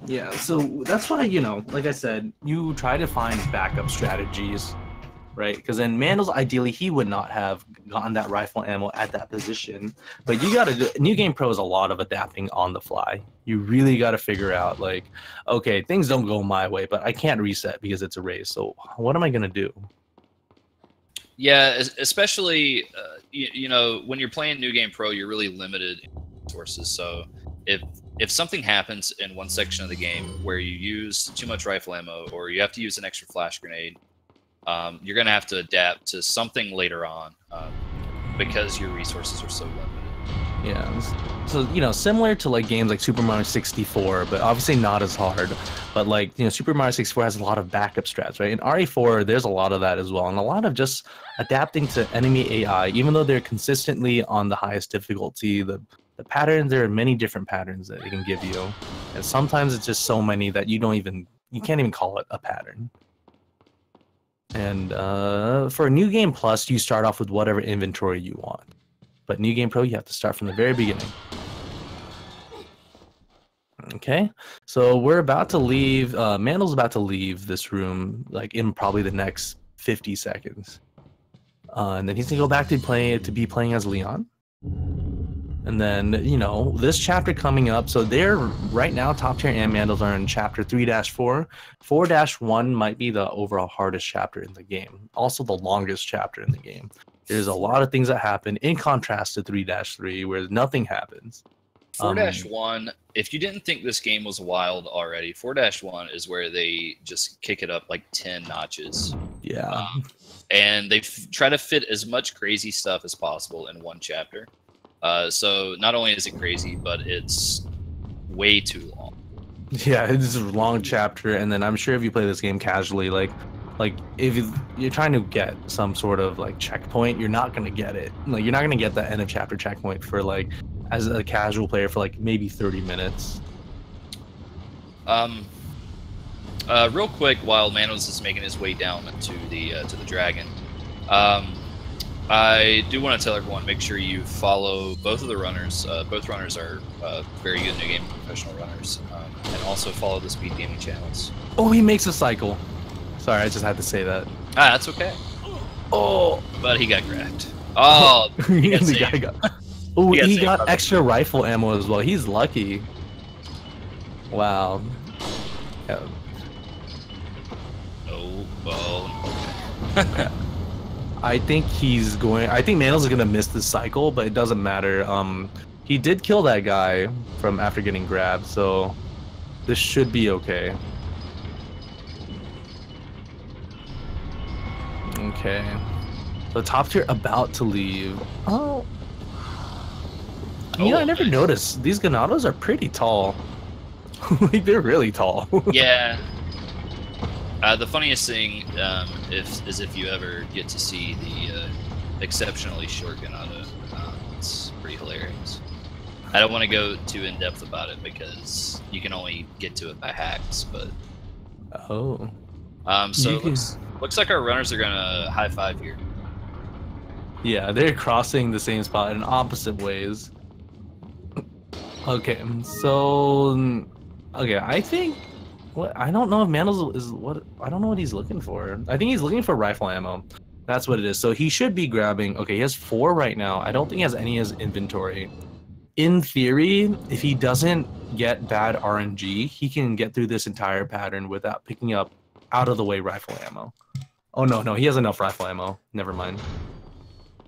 Yeah, so that's why, like I said, you try to find backup strategies, right? Because then Mandals, ideally, he would not have gotten that rifle ammo at that position. But you gotta do, New Game Pro is a lot of adapting on the fly. You really gotta figure out, like, okay, things don't go my way, but I can't reset because it's a race. So what am I gonna do? Yeah, especially, when you're playing New Game Pro, you're really limited in resources. So if something happens in one section of the game where you use too much rifle ammo or you have to use an extra flash grenade, you're going to have to adapt to something later on because your resources are so limited. Yeah, so similar to like games like Super Mario 64, but obviously not as hard. But like Super Mario 64 has a lot of backup strats, right? In RE4, there's a lot of that as well, and a lot of just adapting to enemy AI, even though they're consistently on the highest difficulty. The patterns, there are many different patterns that it can give you, and sometimes it's just so many that you can't even call it a pattern. And for a New Game Plus, you start off with whatever inventory you want. But New Game Pro, you have to start from the very beginning. Okay, so we're about to leave. Mandal's about to leave this room, like in probably the next 50 seconds. And then he's gonna go back to playing as Leon. And then, you know, this chapter coming up, so they're right now, Top Tier and Mandals are in chapter 3-4. 4-1 might be the overall hardest chapter in the game. Also the longest chapter in the game. There's a lot of things that happen in contrast to 3-3 where nothing happens. 4-1, if you didn't think this game was wild already, 4-1 is where they just kick it up like 10 notches. Yeah. And they try to fit as much crazy stuff as possible in one chapter. So not only is it crazy, but it's way too long. Yeah, it's a long chapter, and then I'm sure if you play this game casually, like if you're trying to get some sort of like checkpoint, you're not gonna get it. Like you're not gonna get that end of chapter checkpoint for like as a casual player for like maybe 30 minutes. Real quick, while Manos is making his way down to the dragon, I do want to tell everyone, make sure you follow both of the runners. Both runners are very good new game professional runners, and also follow the speed gaming channels. Oh, he makes a cycle. Sorry, I just had to say that. Ah, that's okay. Oh, but he got grabbed. Oh, he got the guy got. Oh, he got extra rifle ammo as well. He's lucky. Wow. Yeah. Oh, well. I think Manos is gonna miss this cycle, but it doesn't matter. He did kill that guy from after getting grabbed, so this should be okay. Okay. So Top Tier about to leave. Oh. You know, I never noticed. These Ganados are pretty tall. Like, they're really tall. Yeah. The funniest thing is if you ever get to see the exceptionally short Ganado. It's pretty hilarious. I don't want to go too in depth about it because you can only get to it by hacks, but oh. So looks like our runners are gonna high five here. Yeah, they're crossing the same spot in opposite ways. Okay, so I think I don't know if Mandals is I don't know what he's looking for. I think he's looking for rifle ammo. That's what it is. So he should be grabbing. Okay, he has 4 right now. I don't think he has any in his inventory. In theory, if he doesn't get bad RNG, he can get through this entire pattern without picking up out of the way rifle ammo. Oh no, he has enough rifle ammo. Never mind.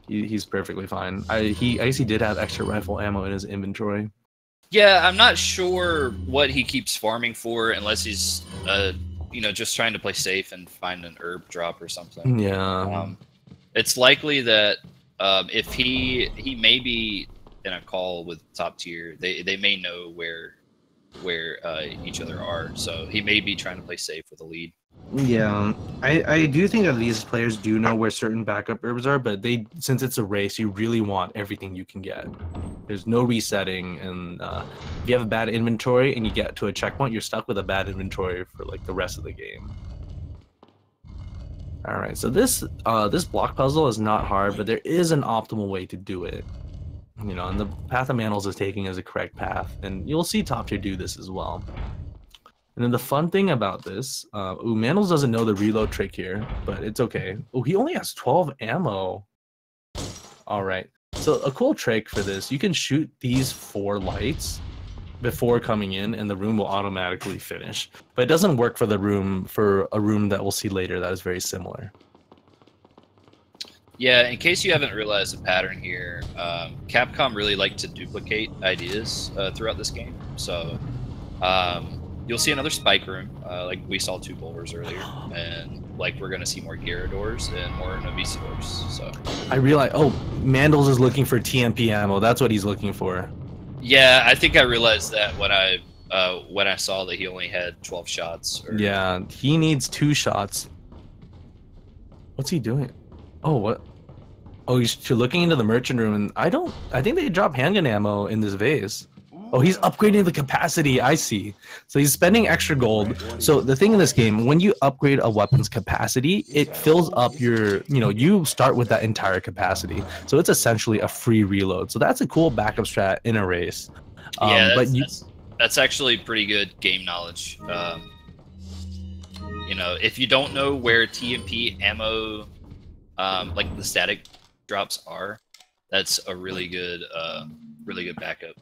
He's perfectly fine. I guess he did have extra rifle ammo in his inventory. Yeah, I'm not sure what he keeps farming for, unless he's, just trying to play safe and find an herb drop or something. Yeah. It's likely that if he may be in a call with Top Tier, they may know where each other are, so he may be trying to play safe with a lead. Yeah, I do think that these players do know where certain backup herbs are, but since it's a race, you really want everything you can get. There's no resetting, and if you have a bad inventory and you get to a checkpoint, you're stuck with a bad inventory for like the rest of the game. All right, so this block puzzle is not hard, but there is an optimal way to do it. You know, and the path of Mandals is taking as a correct path, and you'll see Top Tier do this as well. And then the fun thing about this, Mandals doesn't know the reload trick here, but it's okay. Oh, he only has 12 ammo. All right. So a cool trick for this, you can shoot these 4 lights before coming in, and the room will automatically finish. But it doesn't work for a room that we'll see later that is very similar. Yeah, in case you haven't realized the pattern here, Capcom really like to duplicate ideas throughout this game. So you'll see another spike room, like we saw 2 boulders earlier, and like we're gonna see more Gyarados and more Novicidors. So I realize, Mandals is looking for TMP ammo. That's what he's looking for. Yeah, I think I realized that when I saw that he only had 12 shots. Yeah, he needs 2 shots. What's he doing? Oh, what? Oh, he's looking into the merchant room, and I think they drop handgun ammo in this vase. Oh, he's upgrading the capacity. I see. So he's spending extra gold. So the thing in this game, when you upgrade a weapon's capacity, it fills up your, you start with that entire capacity. So it's essentially a free reload. So that's a cool backup strat in a race. Yeah, that's actually pretty good game knowledge. You know, if you don't know where TMP ammo, like the static drops are, that's a really good backup.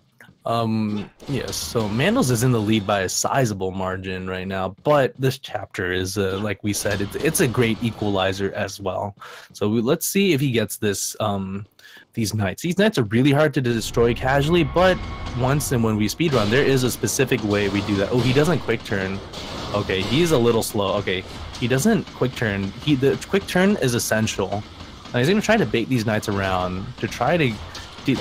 Yes, so Mandals is in the lead by a sizable margin right now, but this chapter is, like we said, it's a great equalizer as well. So let's see if he gets this, these knights. These knights are really hard to destroy casually, but once and when we speedrun, there is a specific way we do that. Oh, he doesn't quick turn. Okay, he's a little slow. Okay, he doesn't quick turn. The quick turn is essential. And he's gonna try to bait these knights around to try to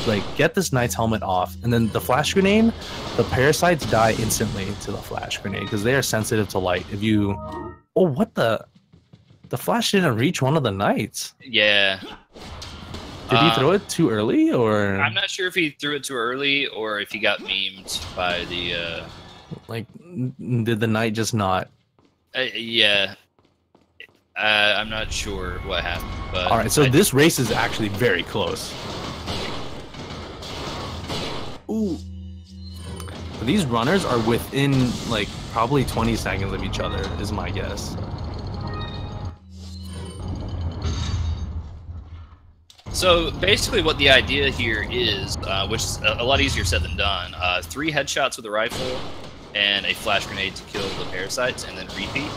like get this knight's helmet off, and then the flash grenade, the parasites die instantly to the flash grenade because they are sensitive to light. If you, oh, what the flash didn't reach one of the knights. Yeah. Did he throw it too early, or? I'm not sure if he threw it too early or if he got memed by the. Like, did the knight just not? Yeah. I'm not sure what happened. But all right, so this race is actually very close. Ooh. These runners are within like probably 20 seconds of each other, is my guess. So basically what the idea here is, which is a lot easier said than done, 3 headshots with a rifle and a flash grenade to kill the parasites and then repeat.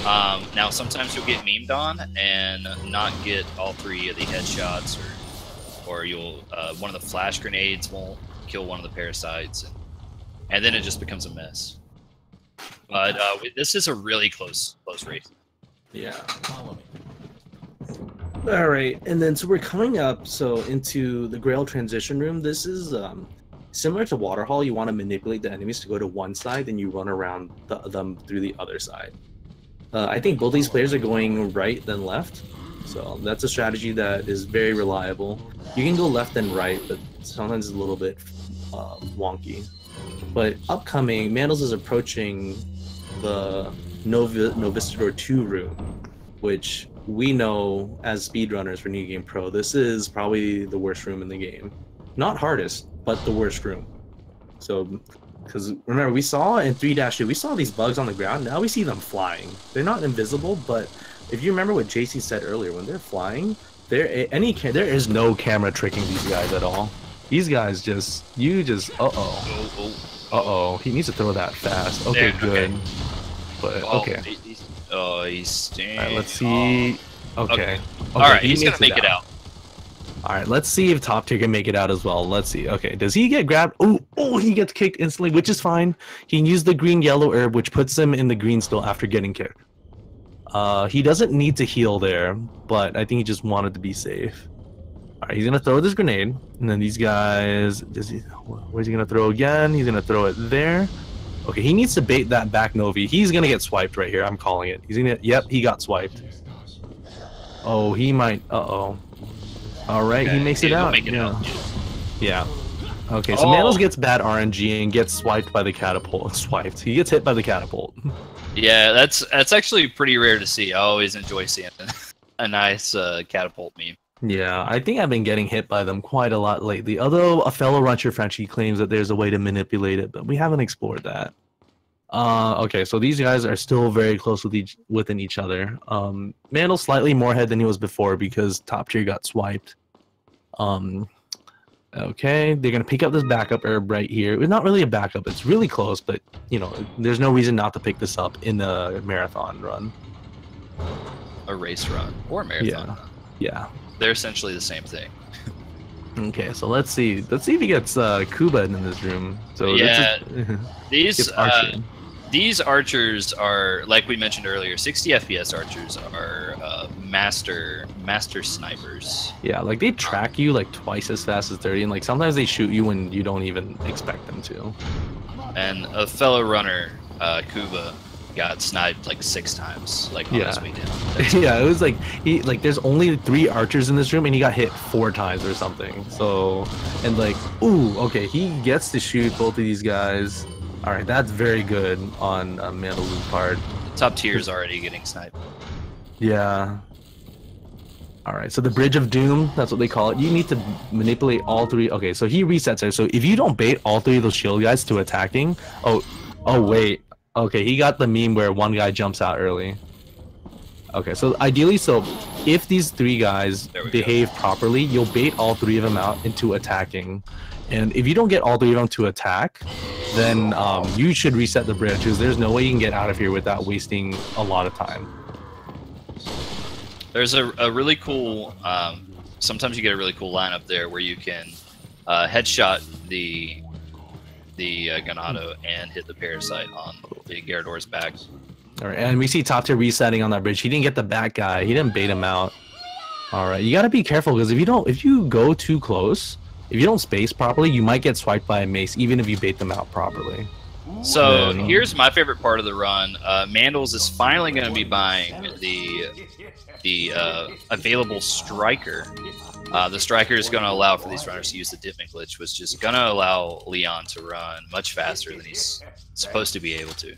Now sometimes you'll get memed on and not get all 3 of the headshots, or you'll one of the flash grenades won't kill one of the parasites, and then it just becomes a mess. But this is a really close race. Yeah. Follow me. All right, and then so we're coming up into the Grail transition room. This is similar to Waterhall. You want to manipulate the enemies to go to one side, then you run around them through the other side. I think both these players are going right then left, so that's a strategy that is very reliable. You can go left and right, but sometimes it's a little bit wonky. But upcoming, Mandals is approaching the Novistador 2 room, which we know as speedrunners for New Game Pro, this is probably the worst room in the game. Not hardest, but the worst room. So, because remember, we saw in 3-2, we saw these bugs on the ground, now we see them flying. They're not invisible, but if you remember what JC said earlier, when they're flying, there is no camera tricking these guys at all. These guys just, uh-oh, he needs to throw that fast. Okay, there, good. Okay. But, okay. He's staying. All right, let's see. Okay. All right, he's gonna make it out. All right, let's see if top tier can make it out as well. Let's see. Okay, does he get grabbed? Oh, he gets kicked instantly, which is fine. He can use the green-yellow herb, which puts him in the green still after getting kicked. He doesn't need to heal there, but I think he just wanted to be safe. All right, he's gonna throw this grenade, and then these guys. Where's he gonna throw again? He's gonna throw it there. Okay, he needs to bait that back Novi. He's gonna get swiped right here. I'm calling it. He's gonna. Yep, he got swiped. Oh, he might. Uh-oh. All right, okay, he makes it out. Yeah. Okay, so Mandals gets bad RNG and gets swiped by the catapult. Swiped. He gets hit by the catapult. Yeah, that's actually pretty rare to see. I always enjoy seeing a nice catapult meme. Yeah, I think I've been getting hit by them quite a lot lately. Although a fellow Runcher Frenchie claims that there's a way to manipulate it, but we haven't explored that. Okay, so these guys are still very close within each other. Mandal's slightly more ahead than he was before because top tier got swiped. Okay, they're gonna pick up this backup herb right here. It's not really a backup; it's really close, but you know, there's no reason not to pick this up in the marathon run, a race run, or a marathon run. Yeah. They're essentially the same thing. Okay, so let's see if he gets Kuba in this room. So yeah, these archers are, like we mentioned earlier, 60 FPS archers are master snipers. Yeah, like they track you like twice as fast as 30, and like sometimes they shoot you when you don't even expect them to. And a fellow runner, Kuba, got sniped like 6 times, like on his way down. Yeah, it was like there's only 3 archers in this room and he got hit 4 times or something. So, and like, ooh, okay, he gets to shoot both of these guys. All right, that's very good on Mandal's part. Top tier is already getting sniped. Yeah. All right, so the Bridge of Doom, that's what they call it. You need to manipulate all 3. Okay, so he resets there. So if you don't bait all 3 of those shield guys to attacking, oh wait. Okay, he got the meme where one guy jumps out early. Okay, so ideally, so if these three guys behave properly, you'll bait all three of them out into attacking. And if you don't get all three of them to attack, then you should reset the bridge, because there's no way you can get out of here without wasting a lot of time. There's a really cool, sometimes you get a really cool lineup there where you can headshot the Ganado and hit the Parasite on the Gyarados back. All right, and we see top tier resetting on that bridge. He didn't get the back guy. He didn't bait him out. All right, you got to be careful, because if you go too close, if you don't space properly, you might get swiped by a mace, even if you bait them out properly. So here's my favorite part of the run. Mandals is finally going to be buying the available striker. The striker is going to allow for these runners to use the Ditman glitch, which is going to allow Leon to run much faster than he's supposed to be able to.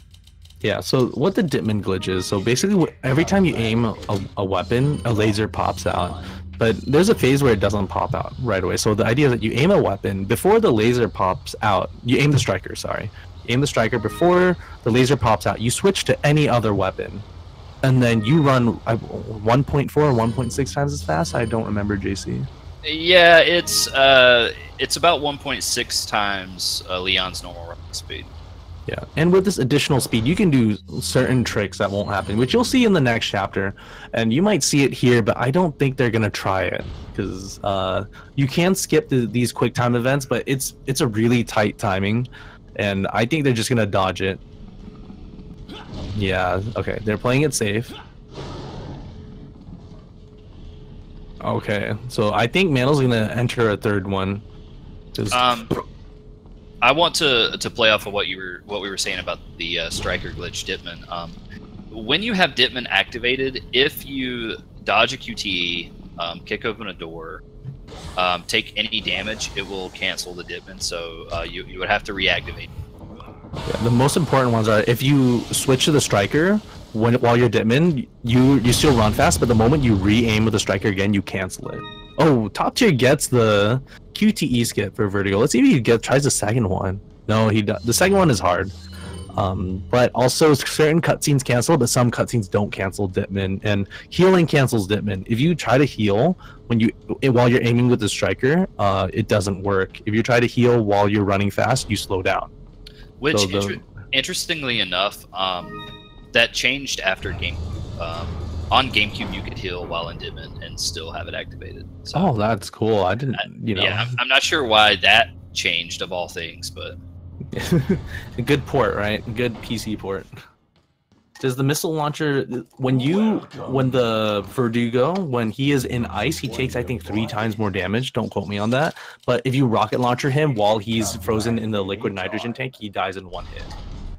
Yeah, so what the Ditman glitch is, so basically every time you aim a weapon, a laser pops out. But there's a phase where it doesn't pop out right away. So the idea is that you aim a weapon, before the laser pops out, you aim the striker, sorry. You aim the striker before the laser pops out, you switch to any other weapon. And then you run 1.4 or 1.6 times as fast? I don't remember, JC. Yeah, it's about 1.6 times Leon's normal running speed. Yeah, and with this additional speed, you can do certain tricks that won't happen, which you'll see in the next chapter. And you might see it here, but I don't think they're going to try it. Because you can skip these quick time events, but it's a really tight timing. And I think they're just going to dodge it. Yeah, okay, they're playing it safe. Okay, so I think Mandal's going to enter a third one. I want to play off of what we were saying about the striker glitch Ditman. When you have Ditman activated, if you dodge a QTE, kick open a door, take any damage, it will cancel the Ditman. So you would have to reactivate. Yeah, the most important ones are if you switch to the striker while you're Ditman, you still run fast, but the moment you re-aim with the striker again, you cancel it. Oh, top tier gets the QTE skip for Vertigo. Let's see if he tries the second one. No, the second one is hard. But also certain cutscenes cancel, but some cutscenes don't cancel Ditman, and healing cancels Ditman. If you try to heal while you're aiming with the striker, it doesn't work. If you try to heal while you're running fast, you slow down. Which, interestingly enough, that changed after GameCube. On GameCube, you could heal while in Ditman and still have it activated. So, oh, that's cool. I didn't, Yeah, I'm not sure why that changed of all things, but a good port, right? Good PC port. Does the missile launcher, when the Verdugo, when he is in ice, he takes, I think, 3 times more damage. Don't quote me on that. But if you rocket launcher him while he's frozen in the liquid nitrogen tank, he dies in 1 hit.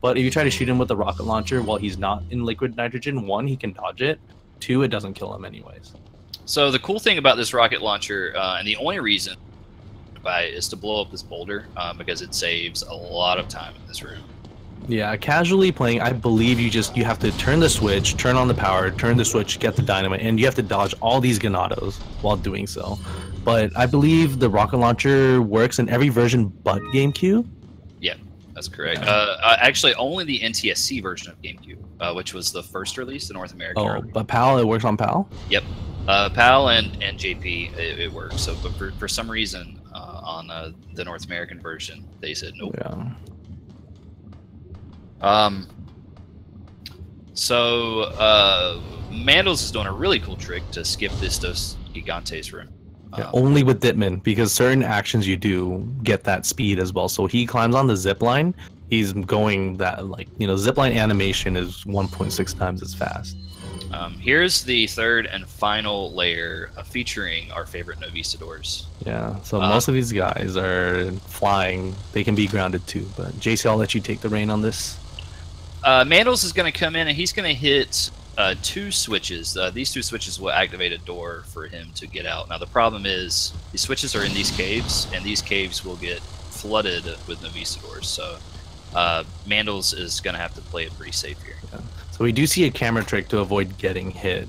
But if you try to shoot him with the rocket launcher while he's not in liquid nitrogen, 1, he can dodge it. 2, it doesn't kill him anyways. So the cool thing about this rocket launcher, and the only reason to buy it, is to blow up this boulder, because it saves a lot of time in this room. Yeah, casually playing, I believe you have to turn the switch, turn on the power, turn the switch, get the dynamite, and you have to dodge all these Ganados while doing so. But I believe the rocket launcher works in every version but GameCube. Yeah, that's correct. Actually, only the NTSC version of GameCube, which was the first release, the North American. Oh, but PAL, it works on PAL? Yep. PAL and JP, it works. So, but for some reason, on the North American version, they said nope. Yeah. Mandals is doing a really cool trick to skip this Dos Gigantes room. Yeah, only with Ditman, because certain actions you do get that speed as well. So he climbs on the zip line, he's going that, like, zip line animation is 1.6 times as fast. Here's the third and final layer featuring our favorite Novistadors. Yeah, so most of these guys are flying. They can be grounded too, but JC, I'll let you take the reign on this. Mandals is going to come in and he's going to hit 2 switches. These 2 switches will activate a door for him to get out. Now the problem is these switches are in these caves, and these caves will get flooded with Novistadors. So Mandals is going to have to play it pretty safe here. Yeah. So we do see a camera trick to avoid getting hit.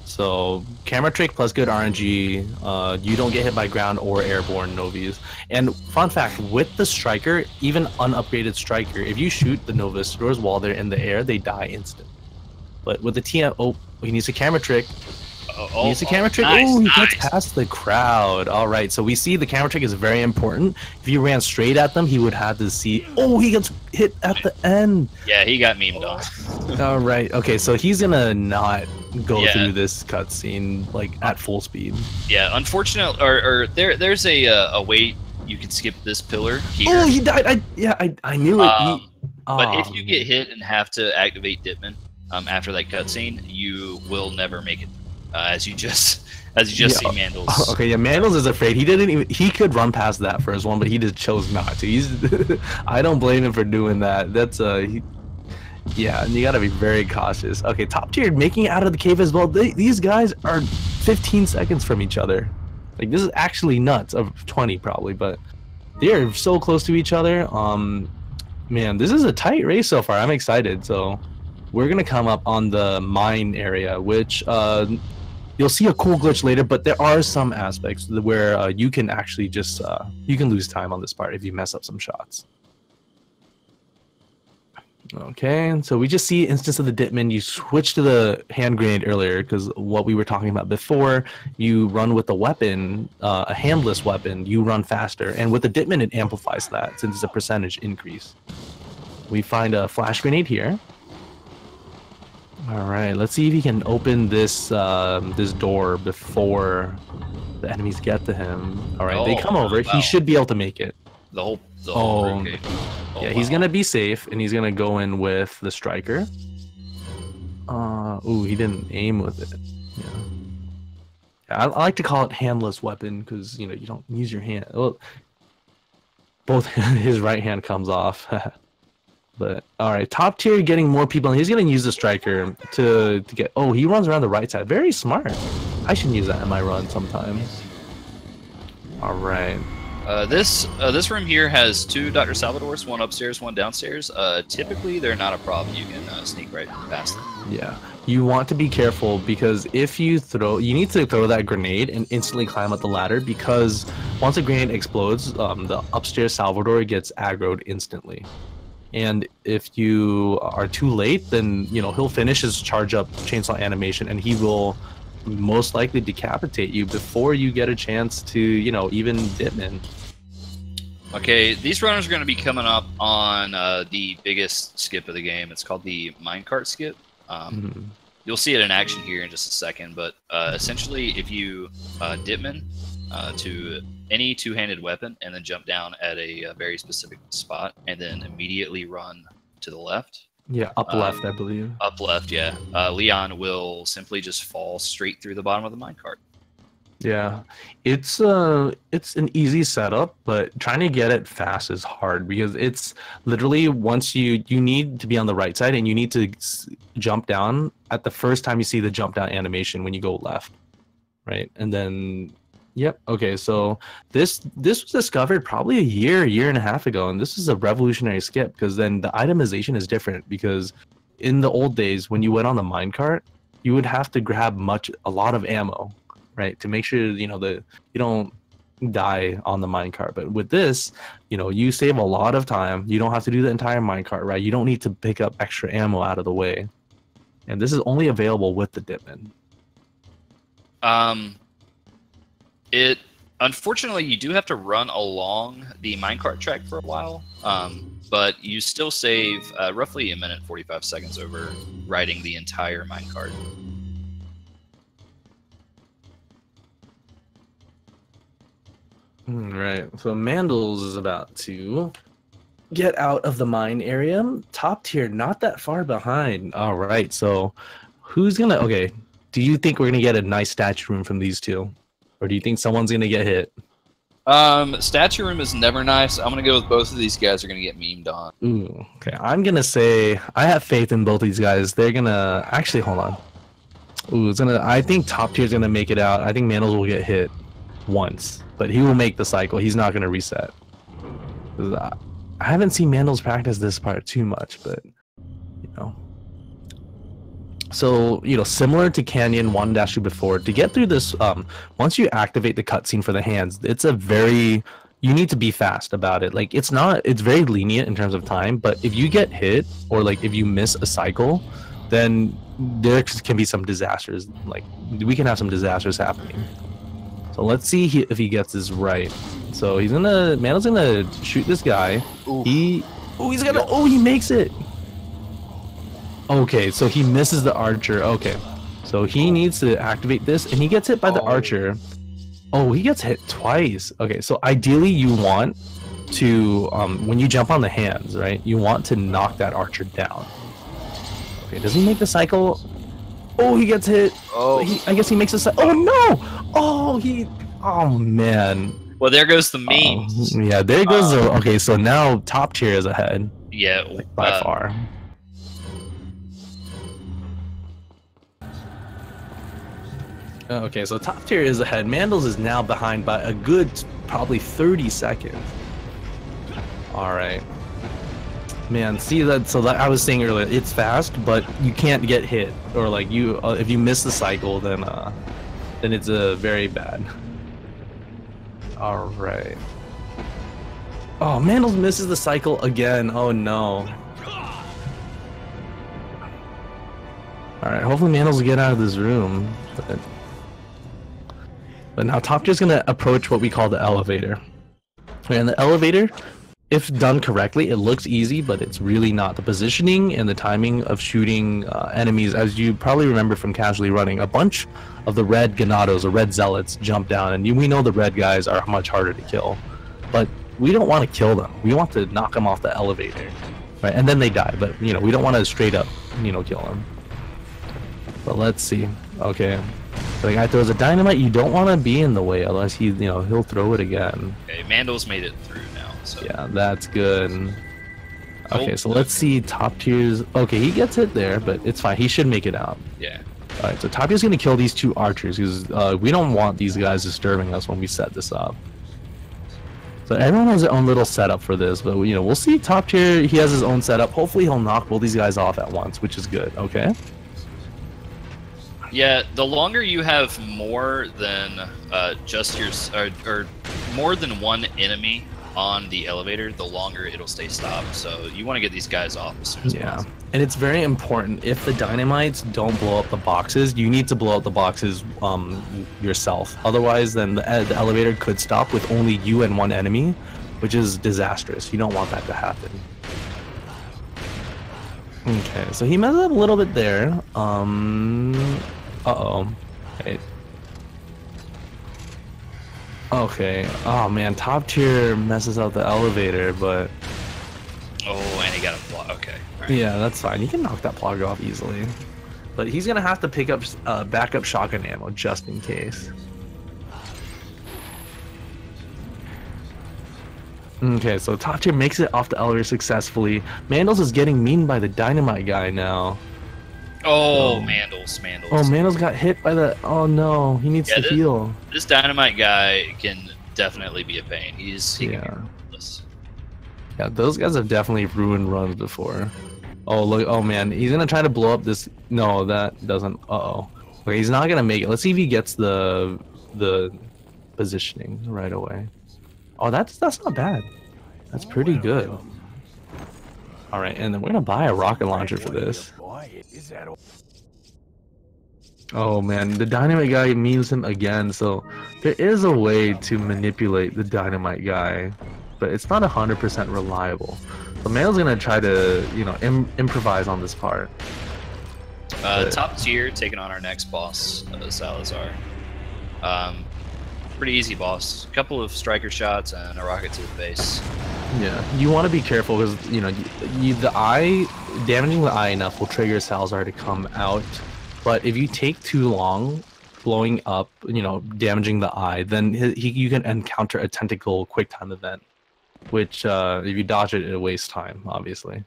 So camera trick plus good RNG, you don't get hit by ground or airborne Novis. And fun fact, with the striker, even unupgraded striker, if you shoot the Novistadors while they're in the air, they die instant. But with the TM, He needs a camera trick. He needs a camera trick. Nice, Oh, he nice. gets past the crowd. All right, so we see the camera trick is very important. If you ran straight at them, he would have to see. Oh, he gets hit at the end. Yeah, he got memed on. All right. Okay, so he's gonna not go Yeah. through this cutscene like at full speed. Yeah, unfortunately, or there's a way you can skip this pillar here. Oh, he died. I knew it. But if you get hit and have to activate Ditman after that cutscene, you will never make it. As you just see Mandals. Okay, yeah, Mandals is afraid. He could run past that first one, but he just chose not to. I don't blame him for doing that. That's yeah, and you gotta be very cautious. Okay, top tier making it out of the cave as well. These guys are 15 seconds from each other. Like, this is actually nuts. Of 20 probably, but they're so close to each other. Man, this is a tight race so far. I'm excited. So we're gonna come up on the mine area, which you'll see a cool glitch later, but there are some aspects where you can actually just you can lose time on this part if you mess up some shots. Okay, so we just see instance of the Ditman. You switch to the hand grenade earlier because what we were talking about before, you run with a weapon, a handless weapon, you run faster, and with the Ditman it amplifies that since it's a percentage increase. We find a flash grenade here. All right, let's see if he can open this this door before the enemies get to him. All right, they come over. Wow. He should be able to make it. The whole barricade. Yeah, he's gonna be safe, and he's gonna go in with the striker. Ooh, he didn't aim with it. Yeah, I like to call it handless weapon because you don't use your hand. Well, both his right hand comes off. But all right, top tier getting more people, and he's gonna use the striker to get. Oh, he runs around the right side. Very smart. I should use that in my run sometime. All right. This room here has 2 Dr. Salvadors, one upstairs, one downstairs. Typically, they're not a problem. You can sneak right past them. Yeah, you want to be careful because if you need to throw that grenade and instantly climb up the ladder because once a grenade explodes, the upstairs Salvador gets aggroed instantly. And if you are too late, then he'll finish his charge up chainsaw animation, and he will most likely decapitate you before you get a chance to even Ditman. Okay, these runners are going to be coming up on the biggest skip of the game. It's called the minecart skip. You'll see it in action here in just a second, but essentially if you Ditman to any two-handed weapon and then jump down at a very specific spot and then immediately run to the left. Yeah, up left, I believe. Up left, yeah. Leon will simply just fall straight through the bottom of the minecart. Yeah, it's an easy setup, but trying to get it fast is hard because it's literally once you need to be on the right side and you need to jump down at the first time you see the jump down animation when you go left, right? And then yep. Okay, so this was discovered probably a year and a half ago, and this is a revolutionary skip because then the itemization is different because in the old days when you went on the minecart, you would have to grab a lot of ammo, right, to make sure you don't die on the minecart. But with this, you save a lot of time. You don't have to do the entire minecart, right? You don't need to pick up extra ammo out of the way, and this is only available with the Ditman. Unfortunately, you do have to run along the minecart track for a while, but you still save roughly 1 minute 45 seconds over riding the entire minecart. Right, so Mandals is about to get out of the mine area. Top tier, not that far behind. All right, so who's gonna... Okay, do you think we're gonna get a nice statue room from these two? Or do you think someone's gonna get hit? Statue room is never nice. I'm gonna go with both of these guys are gonna get memed on. Ooh, okay. I'm gonna say I have faith in both these guys. They're gonna actually hold on. Ooh, I think top tier is gonna make it out. I think Mandals will get hit once, but he will make the cycle. He's not gonna reset. I haven't seen Mandals practice this part too much, but So, similar to Canyon 1-2 before, to get through this, once you activate the cutscene for the hands, it's you need to be fast about it. Like, it's very lenient in terms of time, but if you get hit, or like if you miss a cycle, then there can be some disasters. Like we can have some disasters happening. So let's see if he gets this right. So he's gonna Mandal's gonna shoot this guy. Oof. He's gonna he makes it. Okay, so he misses the archer. Okay, so he needs to activate this, and he gets hit by the archer. Oh, he gets hit twice. Okay, so ideally you want to when you jump on the hands, right? You want to knock that archer down. Okay, does he make the cycle? Oh, he gets hit. Oh, I guess he makes a cycle. Oh no! Oh man. Well, there goes the memes. Yeah, there goes the. Okay, so now top tier is ahead. Yeah, like, by far. Okay, so top tier is ahead. Mandals is now behind by a good probably 30 seconds. All right. Man, see that? So that I was saying earlier, it's fast, but you can't get hit, or like you, if you miss the cycle, then it's very bad. All right. Oh, Mandals misses the cycle again. Oh no. All right, hopefully Mandals will get out of this room. But now top tier's gonna approach what we call the elevator. And the elevator, if done correctly, it looks easy, but it's really not. The positioning and the timing of shooting enemies, as you probably remember from casually running, a bunch of the red Ganados or red zealots jump down, and we know the red guys are much harder to kill. But we don't want to kill them. We want to knock them off the elevator, right? And then they die. But we don't want to straight up, kill them. But let's see. Okay. The guy throws a dynamite. You don't want to be in the way, unless he'll throw it again. Okay, Mandals made it through now. So. Yeah, that's good. Okay, so let's see top tiers. Okay, he gets hit there, but it's fine. He should make it out. Yeah. All right, so top tier's gonna kill these two archers because we don't want these guys disturbing us when we set this up. So everyone has their own little setup for this, but we'll see. Top tier, he has his own setup. Hopefully, he'll knock both these guys off at once, which is good. Okay. Yeah, the longer you have more than just your or more than one enemy on the elevator, the longer it'll stay stopped. So you want to get these guys off as soon as possible. And it's very important, if the dynamites don't blow up the boxes, you need to blow up the boxes yourself. Otherwise, then the elevator could stop with only you and one enemy, which is disastrous. You don't want that to happen. Okay, so he messed up a little bit there. Okay. Okay. Oh man, top tier messes up the elevator, but. Oh, and he got a plug. Okay. Right. Yeah, that's fine. You can knock that plug off easily, but he's gonna have to pick up backup shotgun ammo just in case. Okay, so top tier makes it off the elevator successfully. Mandals is getting mean by the dynamite guy now. Oh, Mandals. Oh, Mandals got hit by the. Oh no, he needs to heal. This dynamite guy can definitely be a pain. He can be ruthless. Yeah, those guys have definitely ruined runs before. Oh look! Oh man, he's gonna try to blow up this. No, that doesn't. Okay, he's not gonna make it. Let's see if he gets the positioning right away. Oh, that's not bad. That's pretty good. All right, and then we're gonna buy a rocket launcher for this. Oh man, the dynamite guy memes him again. So there is a way to manipulate the dynamite guy, but it's not 100% reliable. So Mandal's gonna try to, improvise on this part. Top tier taking on our next boss, Salazar. Pretty easy boss. A couple of striker shots and a rocket to the face. Yeah, you want to be careful because damaging the eye enough will trigger Salazar to come out. But if you take too long blowing up, damaging the eye, then you can encounter a tentacle quick time event, which if you dodge it, it wastes time, obviously.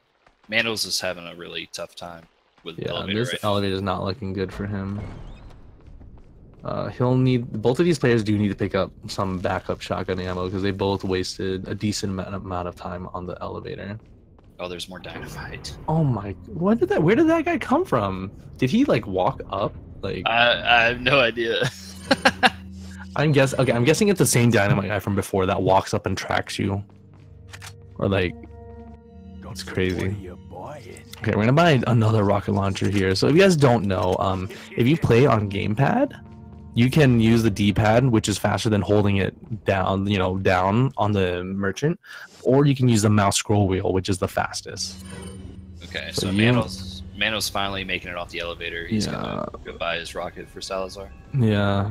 Mandals is having a really tough time with the elevator. This elevator is not looking good for him. Both of these players do need to pick up some backup shotgun ammo because they both wasted a decent amount of time on the elevator. Oh, there's more dynamite. Oh my! Where did that guy come from? Did he walk up? I have no idea. I'm guessing it's the same dynamite guy from before that walks up and tracks you. Or it's crazy. Okay, we're gonna buy another rocket launcher here. So if you guys don't know, if you play on gamepad, you can use the D-pad, which is faster than holding it down, you know, down on the merchant, or you can use the mouse scroll wheel, which is the fastest. Okay, so Mano's finally making it off the elevator. He's gonna go buy his rocket for Salazar. Yeah.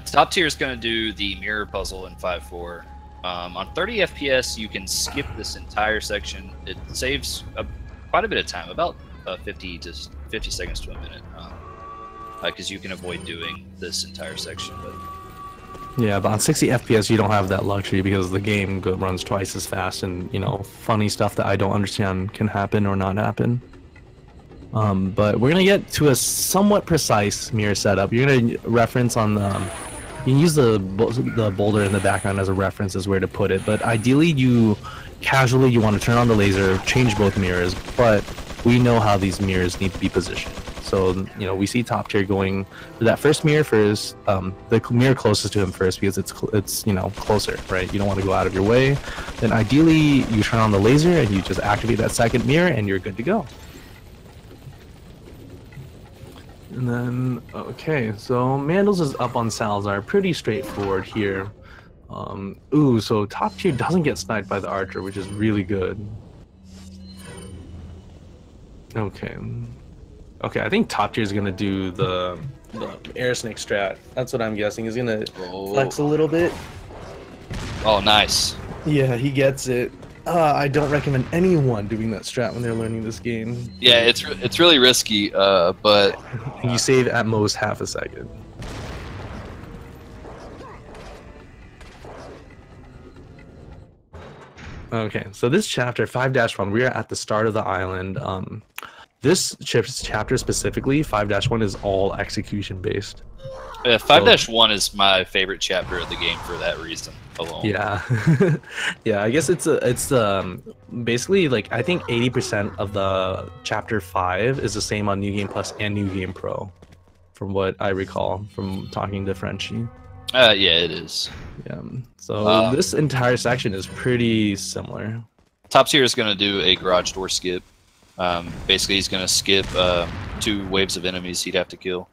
Top tier is gonna do the mirror puzzle in 5-4. On 30 FPS, you can skip this entire section. It saves quite a bit of time, about 50 seconds to a minute, because you can avoid doing this entire section. But yeah, but on 60 FPS, you don't have that luxury because the game runs twice as fast, and you know, funny stuff that I don't understand can happen or not happen. But we're gonna get to a somewhat precise mirror setup. You're gonna reference on the. You can use the boulder in the background as a reference as where to put it, but ideally you want to turn on the laser, change both mirrors, but we know how these mirrors need to be positioned. So, you know, we see top tier going to that first mirror first, the mirror closest to him first because it's you know, closer, right? You don't want to go out of your way. Then ideally you turn on the laser and you just activate that second mirror and you're good to go. And then, okay, so Mandals is up on Salazar, pretty straightforward here. Ooh, so top tier doesn't get sniped by the archer, which is really good. Okay. Okay, I think top tier is gonna do the air snake strat. That's what I'm guessing. He's gonna flex a little bit. Oh, nice. Yeah, he gets it. I don't recommend anyone doing that strat when they're learning this game. Yeah, it's really risky, but you save at most half a second. Okay, so this chapter 5-1, we are at the start of the island. This chapter specifically, 5-1, is all execution based. 5-1 is my favorite chapter of the game for that reason alone. Yeah, yeah. I guess it's basically like I think 80% of the chapter 5 is the same on New Game Plus and New Game Pro, from what I recall from talking to Frenchie. Yeah, it is. Yeah. So this entire section is pretty similar. Top tier is going to do a garage door skip. Basically, he's going to skip 2 waves of enemies he'd have to kill.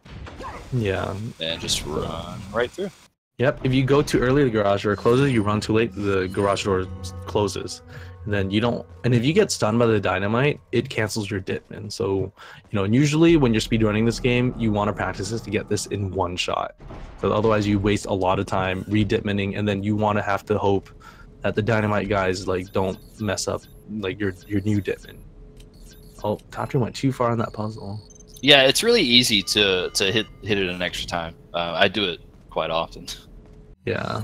Yeah. And just run right through. Yep. If you go too early, the garage door closes. You run too late, the garage door closes. And then you don't. And if you get stunned by the dynamite, it cancels your ditman. So, you know, and usually when you're speedrunning this game, you want to practice this to get this in one shot. Because otherwise, you waste a lot of time re-ditmaning, and then you want to have to hope that the dynamite guys like don't mess up like your new ditman. Oh, top tier went too far on that puzzle. Yeah, it's really easy to hit it an extra time. I do it quite often. Yeah.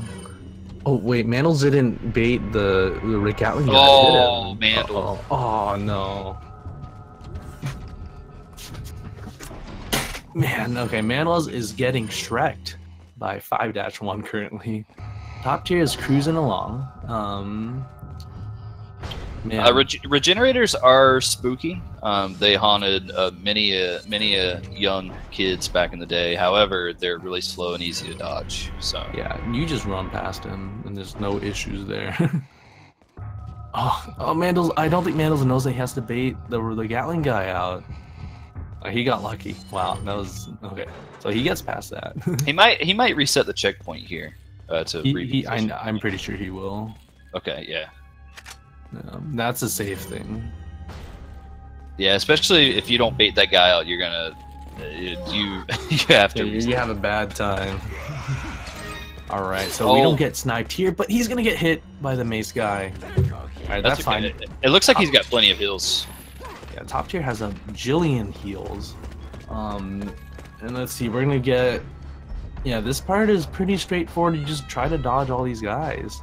Oh wait, Mandals didn't bait the Gatling gun. Oh, Mandals. Oh no. Man, okay, Mandals is getting shreked by 5-1 currently. Top tier is cruising along. Regenerators are spooky. They haunted many young kids back in the day. However, they're really slow and easy to dodge. So yeah, you just run past him, and there's no issues there. oh, Mandals! I don't think Mandals knows that he has to bait the Gatling guy out. He got lucky. Wow, that was okay. So he gets past that. he might reset the checkpoint here. I'm pretty sure he will. Okay, yeah. That's a safe thing. Yeah, especially if you don't bait that guy out, you're gonna you have to. You have a bad time. All right, so we don't get sniped here, but he's gonna get hit by the mace guy. All right, that's fine. It looks like he's got plenty of heals. Yeah, top tier has a jillion heals. And let's see, we're gonna get. Yeah, this part is pretty straightforward. You just try to dodge all these guys.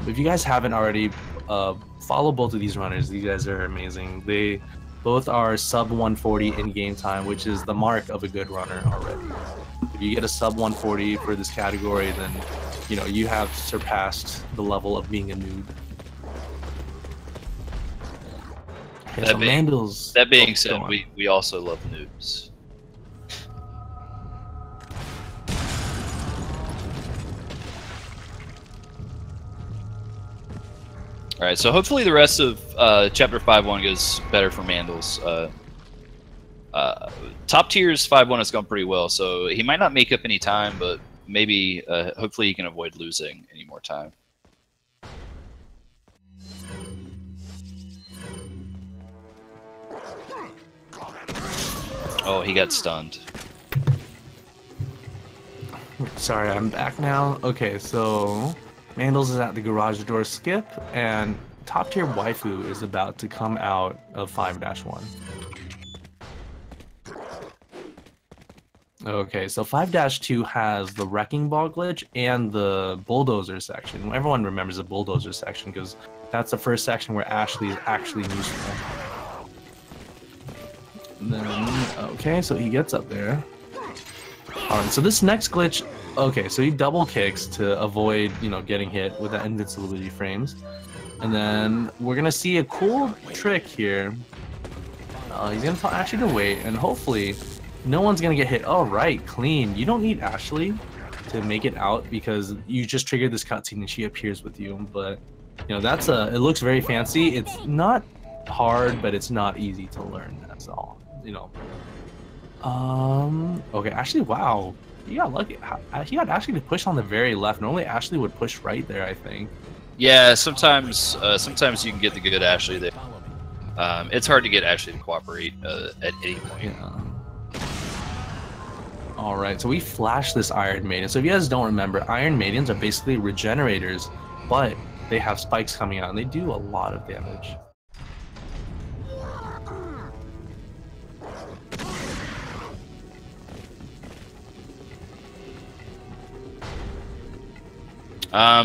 If you guys haven't already, follow both of these runners. These guys are amazing. They both are sub 140 in game time, which is the mark of a good runner already. If you get a sub 140 for this category, then you know you have surpassed the level of being a noob. Okay, that being said, we also love noobs. All right, so hopefully the rest of Chapter 5.1 goes better for Mandals. Top tier's 5.1 has gone pretty well, so he might not make up any time, but maybe, hopefully he can avoid losing any more time. Oh, he got stunned. Sorry, I'm back now. Okay, so Mandals is at the garage door skip, and top tier waifu is about to come out of 5-1. Okay, so 5-2 has the wrecking ball glitch and the bulldozer section. Everyone remembers the bulldozer section because that's the first section where Ashley is actually useful. Then, okay, so he gets up there. Alright, so this next glitch, okay, so he double kicks to avoid, you know, getting hit with the invincibility frames. And then we're gonna see a cool trick here. He's gonna tell Ashley to wait, and hopefully no one's gonna get hit. Alright, clean. You don't need Ashley to make it out because you just triggered this cutscene and she appears with you. But, you know, that's it looks very fancy. It's not hard, but it's not easy to learn, that's all. You know. Okay, Ashley, wow. You got lucky. He got Ashley to push on the very left. Normally Ashley would push right there, I think. Yeah, sometimes you can get the good Ashley there. It's hard to get Ashley to cooperate at any point. Yeah. Alright, so we flashed this Iron Maiden. So if you guys don't remember, Iron Maidens are basically regenerators, but they have spikes coming out and they do a lot of damage.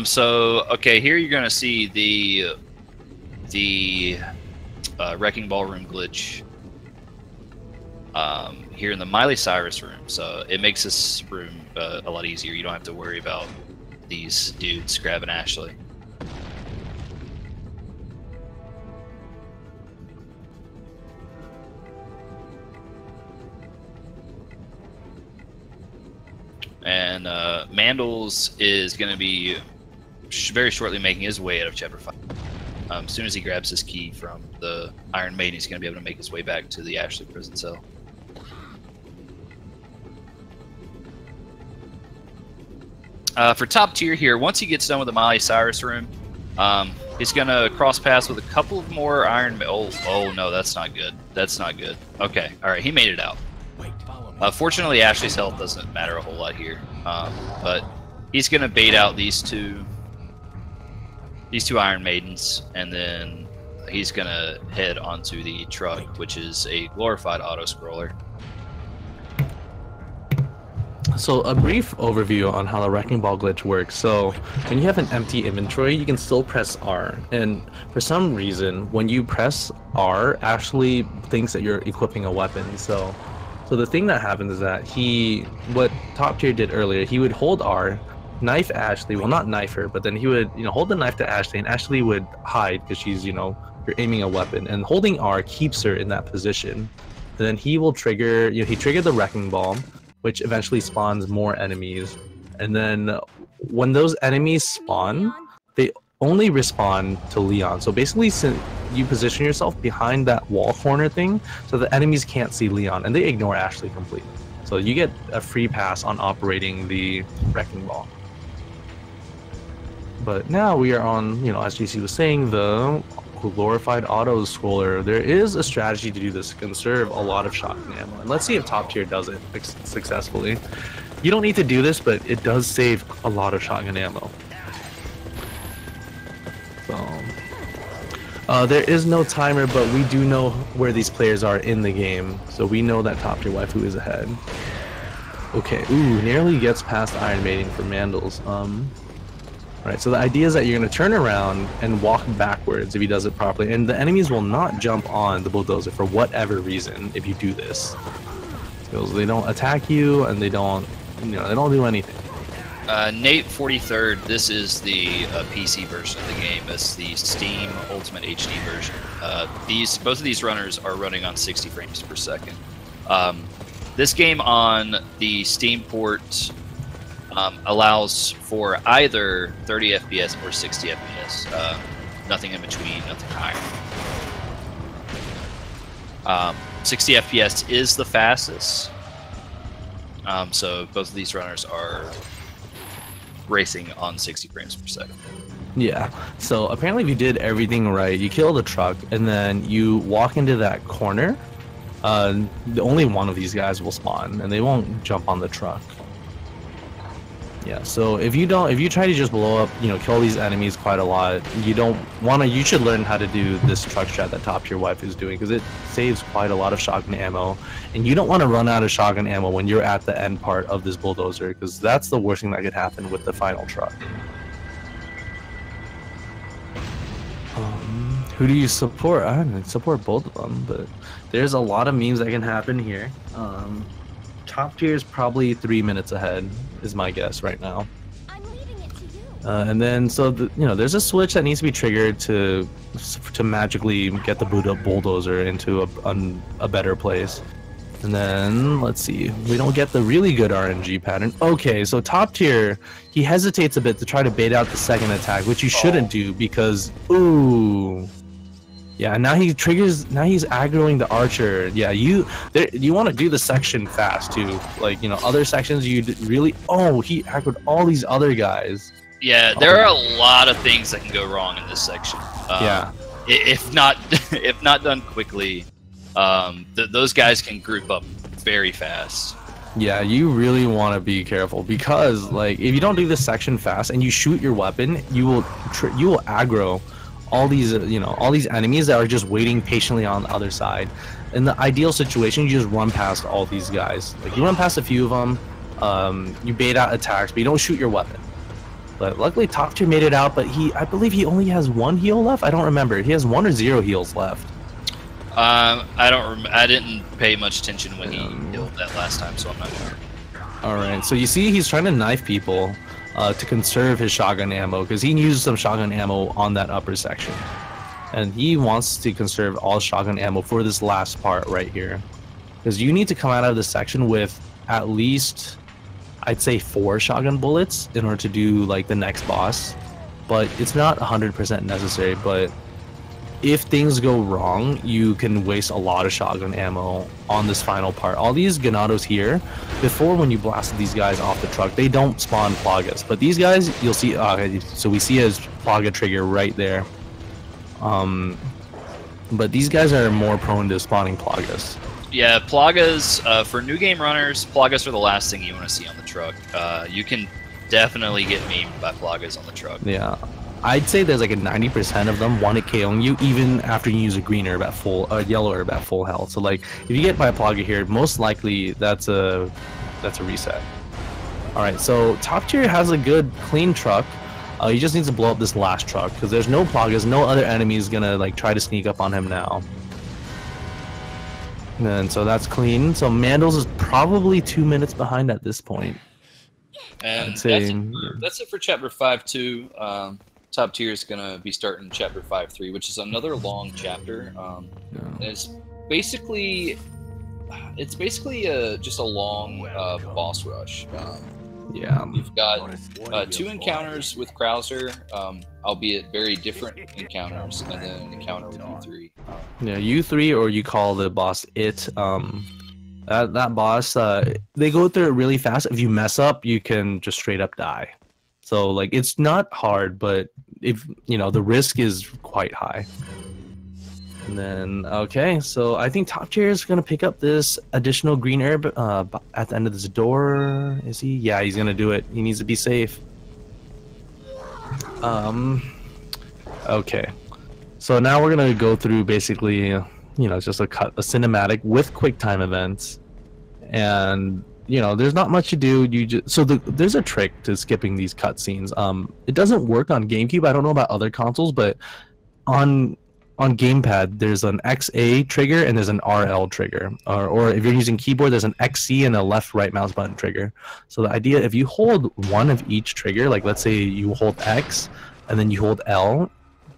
So okay, here you're gonna see the wrecking ballroom glitch here in the Miley Cyrus room. So it makes this room a lot easier. You don't have to worry about these dudes grabbing Ashley. And Mandals is going to be very shortly making his way out of Chapter 5. As soon as he grabs his key from the Iron Maiden, he's going to be able to make his way back to the Ashley prison cell. For top tier here, once he gets done with the Miley Cyrus room, he's going to cross paths with a couple of more Iron... Oh, no, that's not good. That's not good. Okay, all right, he made it out. Fortunately, Ashley's health doesn't matter a whole lot here, but he's going to bait out these two Iron Maidens, and then he's going to head onto the truck, which is a glorified auto-scroller. So a brief overview on how the Wrecking Ball glitch works. So when you have an empty inventory, you can still press R, and for some reason, when you press R, Ashley thinks that you're equipping a weapon. So the thing that happens is that what Top Tier did earlier, he would hold R, knife Ashley, well not knife her, but then he would, you know, hold the knife to Ashley, and Ashley would hide because she's, you know, you're aiming a weapon, and holding R keeps her in that position. And then he will trigger, you know, he triggered the Wrecking Ball, which eventually spawns more enemies. And then when those enemies spawn, they only respawn to Leon. So basically, since you position yourself behind that wall corner thing, so the enemies can't see Leon, and they ignore Ashley completely. So you get a free pass on operating the Wrecking Ball. But now we are on, you know, as JC was saying, the glorified auto scroller. There is a strategy to do this to conserve a lot of shotgun ammo, and let's see if Top Tier does it successfully. You don't need to do this, but it does save a lot of shotgun ammo. So there is no timer, but we do know where these players are in the game, so we know that Top Tier waifu is ahead. Okay, ooh, nearly gets past Iron Maiden for Mandals. Right, so the idea is that you're going to turn around and walk backwards if he does it properly, and the enemies will not jump on the bulldozer for whatever reason if you do this. So they don't attack you, and they don't, you know, they don't do anything. Nate 43rd, this is the PC version of the game. It's the Steam Ultimate HD version. Both of these runners are running on 60 frames per second. This game on the Steam port allows for either 30 FPS or 60 FPS. nothing in between, nothing higher. 60 FPS is the fastest. So both of these runners are racing on 60 frames per second. Yeah, so apparently if you did everything right, you kill the truck, and then you walk into that corner, only one of these guys will spawn, and they won't jump on the truck. Yeah, so if you try to just blow up, kill these enemies quite a lot, you should learn how to do this truck strat that Top Tier Wife is doing, because it saves quite a lot of shotgun ammo, and you don't want to run out of shotgun ammo when you're at the end part of this bulldozer, because that's the worst thing that could happen with the final truck. Who do you support? I don't support both of them, but there's a lot of memes that can happen here. Top Tier is probably 3 minutes ahead, is my guess right now. I'm leaving it to you. And then, so there's a switch that needs to be triggered to magically get the bulldozer into a better place. And then, let's see, we don't get the really good RNG pattern. Okay, so Top Tier, he hesitates a bit to try to bait out the second attack, which you shouldn't do because, ooh. Yeah, now he triggers, now he's aggroing the archer. Yeah, you want to do the section fast too. Like, other sections you really, he aggroed all these other guys. Yeah, there are a lot of things that can go wrong in this section. Yeah. If not done quickly, those guys can group up very fast. Yeah, you really want to be careful because, like, if you don't do this section fast and you shoot your weapon, you will aggro all these all these enemies that are just waiting patiently on the other side. In the ideal situation, you just run past all these guys. Like, you run past a few of them, you bait out attacks, but you don't shoot your weapon. But luckily Top Tier made it out, but I believe he only has 1 heal left. I don't remember. He has 1 or 0 heals left. I didn't pay much attention when he healed that last time, so I'm not sure. Alright, so you see he's trying to knife people to conserve his shotgun ammo, because he used some shotgun ammo on that upper section. And he wants to conserve all shotgun ammo for this last part right here. Because you need to come out of this section with at least, I'd say, 4 shotgun bullets in order to do, like, the next boss. But it's not 100% necessary, but if things go wrong, you can waste a lot of shotgun ammo on this final part. All these Ganados here, before when you blasted these guys off the truck, they don't spawn Plagas. But these guys, you'll see, so we see his Plaga trigger right there. But these guys are more prone to spawning Plagas. Yeah, Plagas, for new game runners, Plagas are the last thing you want to see on the truck. You can definitely get memed by Plagas on the truck. Yeah. I'd say there's like a 90% of them want to KOing you even after you use a green herb at full, yellow herb at full health. So, like, if you get by a Plaga here, most likely that's a reset. All right, so Top Tier has a good clean truck. He just needs to blow up this last truck because there's no Plagas, no other enemies gonna like try to sneak up on him now. And so that's clean. So Mandals is probably 2 minutes behind at this point. And that's it for Chapter 5-2. Top Tier is going to be starting Chapter 5-3, which is another long chapter. It's basically just a long boss rush. Yeah. You've got 2 encounters with Krauser, albeit very different encounters, and then an encounter with U3. Yeah, U3, or you call the boss it. That boss, they go through it really fast. If you mess up, you can just straight up die. So, like, it's not hard, but if the risk is quite high. And then, okay, so I think Top Tier is gonna pick up this additional green herb at the end of this door. Is he? Yeah, he's gonna do it. He needs to be safe. Okay, so now we're gonna go through basically, just a cinematic with quick time events, and there's not much to do. There's a trick to skipping these cutscenes. It doesn't work on GameCube. I don't know about other consoles, but on gamepad there's an XA trigger and there's an RL trigger, or if you're using keyboard, there's an XC and a left-right mouse button trigger. So the idea, if you hold one of each trigger, like let's say you hold X and then you hold L,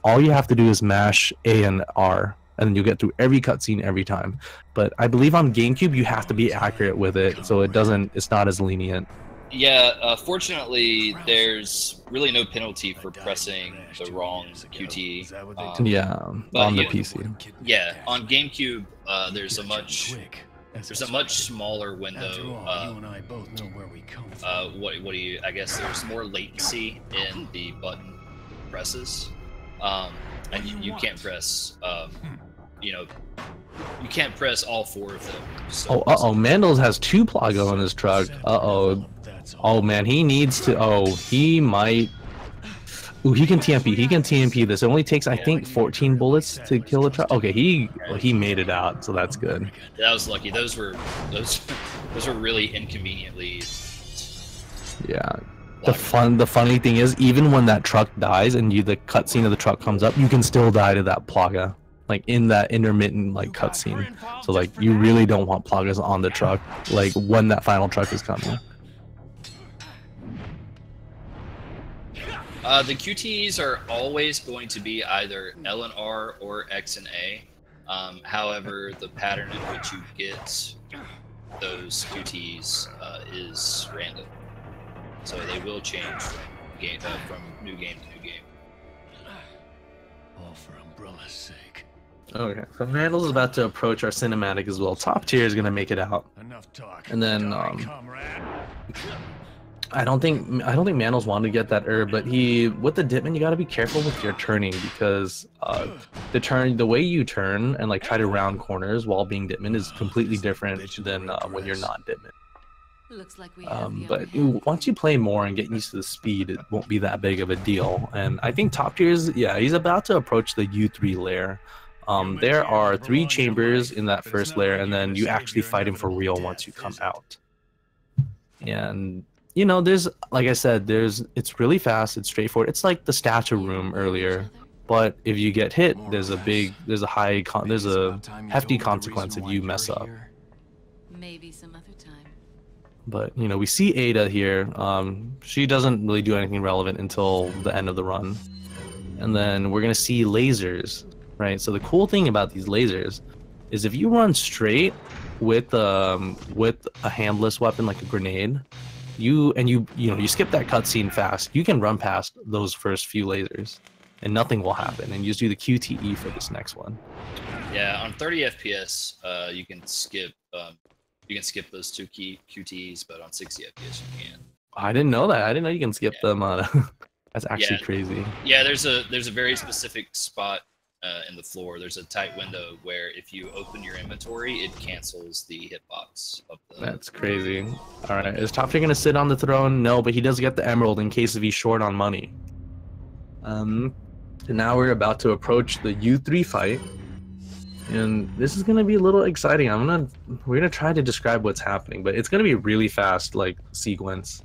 all you have to do is mash A and R, and then you get through every cutscene every time. But I believe on GameCube you have to be accurate with it, so it's not as lenient. Fortunately, there's really no penalty for pressing the wrong QT. Yeah, on the PC. Yeah, on GameCube, there's a much smaller window. What do you? I guess there's more latency in the button presses, and you can't press. You can't press all 4 of them. So Mandals has 2 Plaga on his truck. Oh man, he needs to. He might. Ooh, he can TMP. He can TMP this. It only takes, I think, 14 bullets to kill a truck. Okay, he made it out, so that's good. That was lucky. Those were really inconveniently. Yeah. The funny thing is, even when that truck dies and the cutscene of the truck comes up, you can still die to that Plaga, like in that intermittent cutscene. So you really don't want Plagas on the truck, when that final truck is coming. The QTEs are always going to be either L and R or X and A. However, the pattern in which you get those QTEs is random, so they will change from new game to new game. All for Umbrella's sake. Okay, so Mandals is about to approach our cinematic as well. Top tier is gonna make it out, Enough talk. and then I don't think Mandals wanted to get that herb, but with the Ditman, you gotta be careful with your turning because the way you turn and try to round corners while being Ditman is completely different than when you're not Ditman. Looks like we have But once you play more and get used to the speed, it won't be that big of a deal. And I think top tiers, yeah, he's about to approach the U3 lair. There are 3 chambers in that first lair, and then you actually fight him for real once you come out. And there's, like I said, it's really fast, it's straightforward. It's like the statue room earlier, but if you get hit, there's a hefty consequence if you mess up. maybe some other time. But we see Ada here. She doesn't really do anything relevant until the end of the run, and then we're gonna see lasers, right? So the cool thing about these lasers is if you run straight with a handless weapon like a grenade, you skip that cutscene fast, you can run past those first few lasers and nothing will happen, and you just do the QTE for this next one. Yeah, on 30 FPS, you can skip those 2 key QTEs, but on 60 FPS you can't. I didn't know that. I didn't know you can skip them. That's actually crazy. Yeah, there's a very specific spot in the floor. There's a tight window where if you open your inventory, it cancels the hitbox of the. That's crazy. All right, is Top Tier gonna sit on the throne? No, but he does get the emerald in case if he's short on money. And now we're about to approach the U3 fight, and this is gonna be a little exciting. We're gonna try to describe what's happening, but it's gonna be really fast, sequence.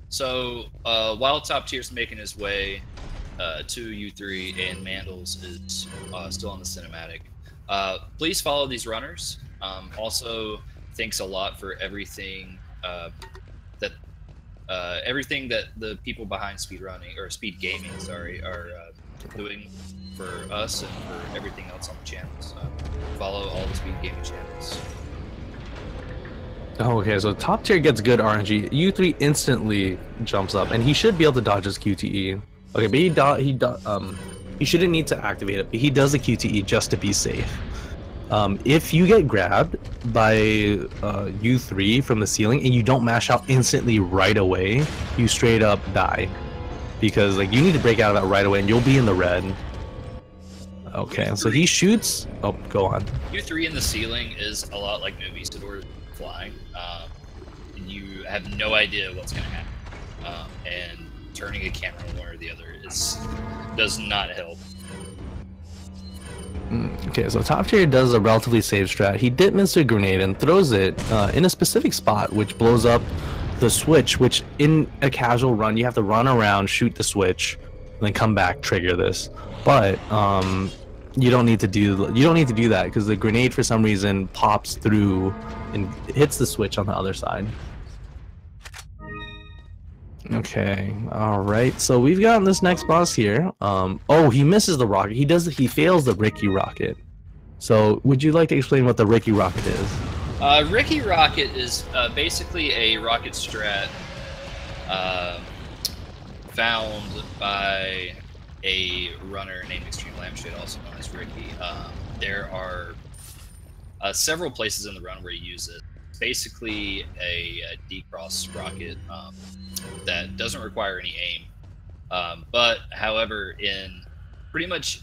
So while Top Tier's making his way to U3 and Mandals is still on the cinematic, please follow these runners. Also, thanks a lot for everything everything that the people behind speedrunning or speed gaming, are doing for us and for everything else on the channels. Follow all the speed gaming channels. Oh, okay, so Top Tier gets good RNG. U3 instantly jumps up, and he should be able to dodge his QTE. Okay, but he shouldn't need to activate it, but he does the QTE just to be safe. If you get grabbed by U3 from the ceiling and you don't mash out instantly right away, you straight up die. Because you need to break out of that right away and you'll be in the red. Okay, so he shoots. Oh, go on. U3 in the ceiling is a lot like Novisador flying. You have no idea what's going to happen. And turning a camera one or the other does not help. Okay, so Top Tier does a relatively safe strat. He Ditmans a grenade and throws it in a specific spot, which blows up the switch, which in a casual run, you have to run around, shoot the switch, and then come back, trigger this. But you don't need to do that because the grenade for some reason pops through and hits the switch on the other side. Okay, all right, so we've got this next boss here. Oh, he misses the rocket. He fails the Ricky rocket. So would you like to explain what the Ricky rocket is? Ricky Rocket is basically a rocket strat found by a runner named Extreme Lampshade, also known as Ricky. There are several places in the run where you use it. It's basically a D-cross rocket that doesn't require any aim. But however, in pretty much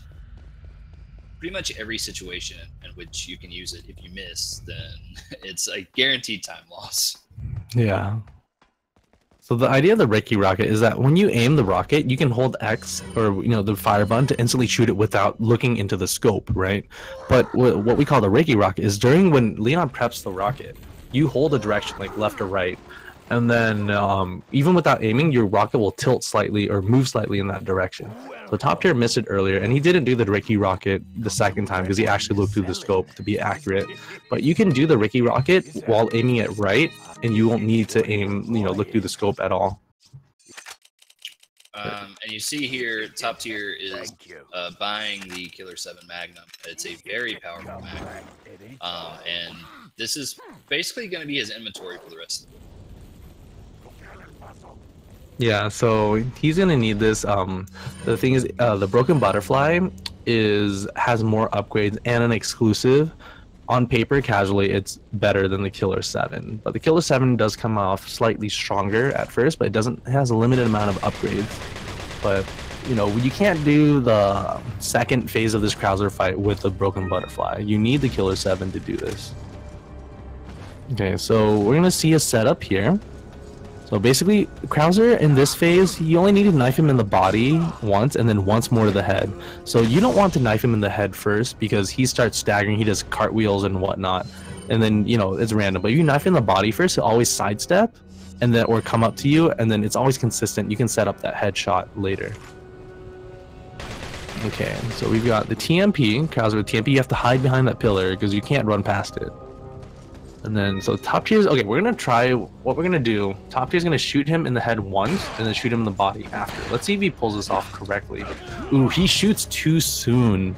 every situation in which you can use it, if you miss, then it's a guaranteed time loss. Yeah. So the idea of the Ricky rocket is that when you aim the rocket, you can hold X or the fire button to instantly shoot it without looking into the scope, right? But what we call the Ricky rocket is during when Leon preps the rocket, you hold a direction like left or right, and then even without aiming, your rocket will tilt slightly or move slightly in that direction. So top tier missed it earlier, and he didn't do the Ricky rocket the second time because he actually looked through the scope to be accurate. But you can do the Ricky rocket while aiming it right, and you won't need to aim, look through the scope at all. And you see here, top tier is buying the Killer 7 Magnum. It's a very powerful Magnum, and this is basically going to be his inventory for the rest of the game. Yeah, so he's gonna need this. The thing is, the Broken Butterfly has more upgrades and an exclusive. On paper, casually, it's better than the Killer 7, but the Killer 7 does come off slightly stronger at first, but it has a limited amount of upgrades. But you can't do the second phase of this Krauser fight with the Broken Butterfly. You need the Killer 7 to do this. Okay, so we're gonna see a setup here. So basically, Krauser in this phase, you only need to knife him in the body once and then once more to the head. So you don't want to knife him in the head first because he starts staggering, he does cartwheels and whatnot. And then, it's random. But you knife in the body first, he'll always sidestep and then or come up to you, and then it's always consistent. You can set up that headshot later. Okay, so we've got the TMP. Krauser with TMP, you have to hide behind that pillar because you can't run past it. And then, so top tier is, okay, we're going to try, what we're going to do, top tier is going to shoot him in the head once, and then shoot him in the body after. Let's see if he pulls this off correctly. Ooh, he shoots too soon.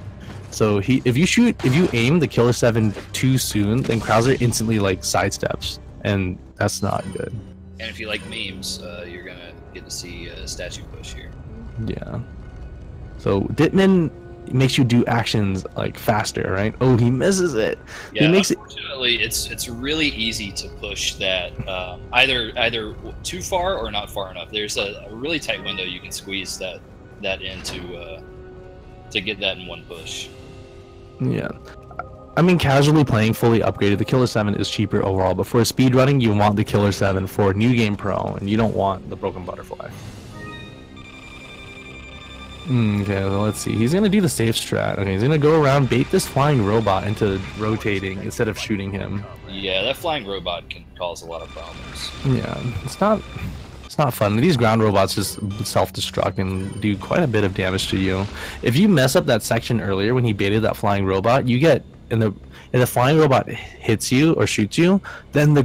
So if you aim the Killer 7 too soon, then Krauser instantly, sidesteps, and that's not good. And if you like memes, you're going to get to see a statue push here. Yeah. So Ditman makes you do actions faster, right? Oh, he misses it. Yeah, he makes unfortunately, it's really easy to push that either too far or not far enough. There's a really tight window you can squeeze that into to get that in one push. Yeah, I mean, casually playing fully upgraded, the Killer 7 is cheaper overall, but for speedrunning, you want the Killer 7 for New Game Pro, and you don't want the Broken Butterfly. Okay, well, let's see. He's gonna do the safe strat. Okay, he's gonna go around, bait this flying robot into rotating instead of shooting him. Yeah, that flying robot can cause a lot of problems. Yeah, it's not fun. These ground robots just self-destruct and do quite a bit of damage to you. If you mess up that section earlier when he baited that flying robot, you get and the flying robot hits you or shoots you, then the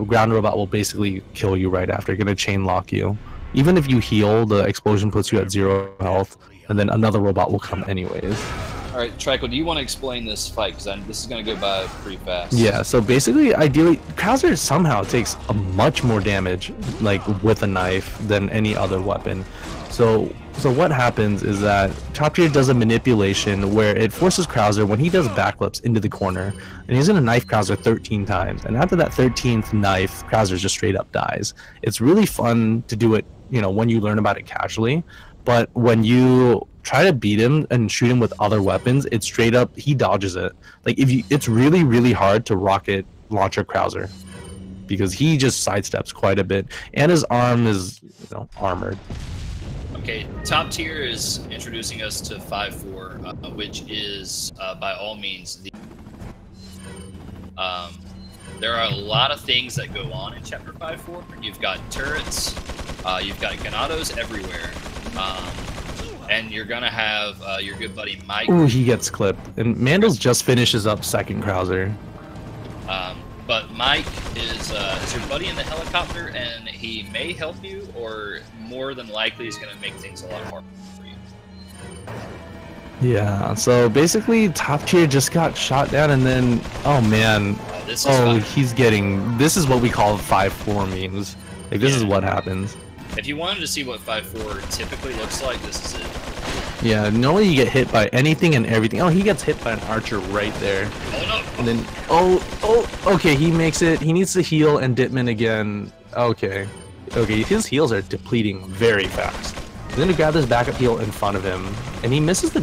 ground robot will basically kill you right after. Gonna chain lock you. Even if you heal, the explosion puts you at 0 health, and then another robot will come anyways. All right, Trico, do you want to explain this fight? Because this is going to go by pretty fast. Yeah, so basically, ideally, Krauser somehow takes a much more damage, with a knife, than any other weapon. So what happens is that top tier does a manipulation where it forces Krauser, when he does backflips, into the corner, and he's gonna knife Krauser 13 times. And after that 13th knife, Krauser just straight up dies. It's really fun to do it, when you learn about it casually, but when you try to beat him and shoot him with other weapons, it's straight up, he dodges it. It's really, really hard to rocket launcher Krauser because he just sidesteps quite a bit, and his arm is, armored. Okay, top tier is introducing us to 5-4, which is by all means there are a lot of things that go on in Chapter 5-4. You've got turrets, you've got Ganados everywhere, and you're gonna have your good buddy Mike. Ooh, he gets clipped, and Mandals just finishes up second Krauser. But Mike is your buddy in the helicopter, and he may help you, or more than likely is gonna make things a lot harder for you. Yeah, so basically top tier just got shot down, and then, oh man, this is Oh, fine. he's getting. This is what we call 5-4 memes. Like this is Yeah. what happens. If you wanted to see what 5-4 typically looks like, this is it. Yeah, normally you get hit by anything and everything. Oh, he gets hit by an archer right there. Oh no! And then, okay, he makes it. He needs to heal and Ditman again. Okay, his heals are depleting very fast. He's gonna grab this backup heal in front of him, and he misses the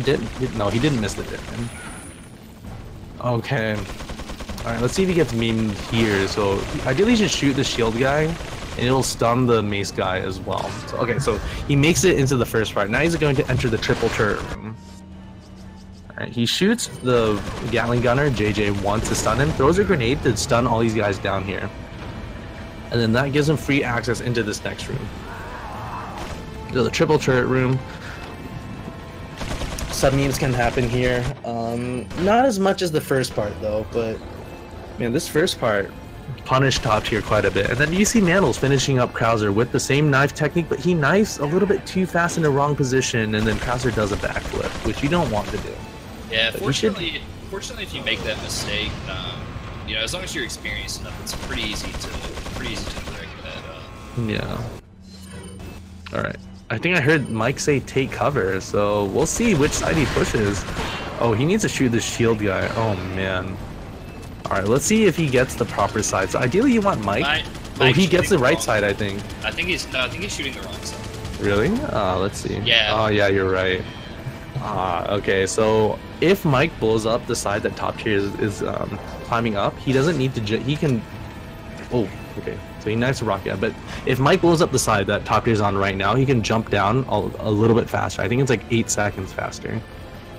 No, he didn't miss the Ditman. Okay, all right, let's see if he gets memed here. So ideally, you should shoot the shield guy, and it'll stun the mace guy as well. So, okay, so he makes it into the first part. Now he's going to enter the triple turret room. Alright, he shoots the Gatling gunner, JJ, once to stun him, throws a grenade to stun all these guys down here. And then that gives him free access into this next room. So the triple turret room. Sub memes can happen here. Not as much as the first part though, but man, this first part punished top tier quite a bit. And then you see Mandals finishing up Krauser with the same knife technique, but he knifes a little bit too fast in the wrong position, and then Krauser does a backflip, which you don't want to do. Yeah, But fortunately, if you make that mistake, you know, as long as you're experienced enough, it's pretty easy to correct that. Yeah. All right. I think I heard Mike say take cover, so we'll see which side he pushes. Oh, he needs to shoot the shield guy. Oh man. All right, let's see if he gets the proper side. So ideally, you want Mike. Oh, he gets the right side, I think. I think he's shooting the wrong side. Really? Let's see. Yeah. Oh yeah, you're right. Okay. So if Mike blows up the side that top tier is climbing up, he doesn't need to. He can. Oh, okay. So he knifes a rocket. But if Mike blows up the side that top tier is on right now, he can jump down a little bit faster. I think it's like 8 seconds faster,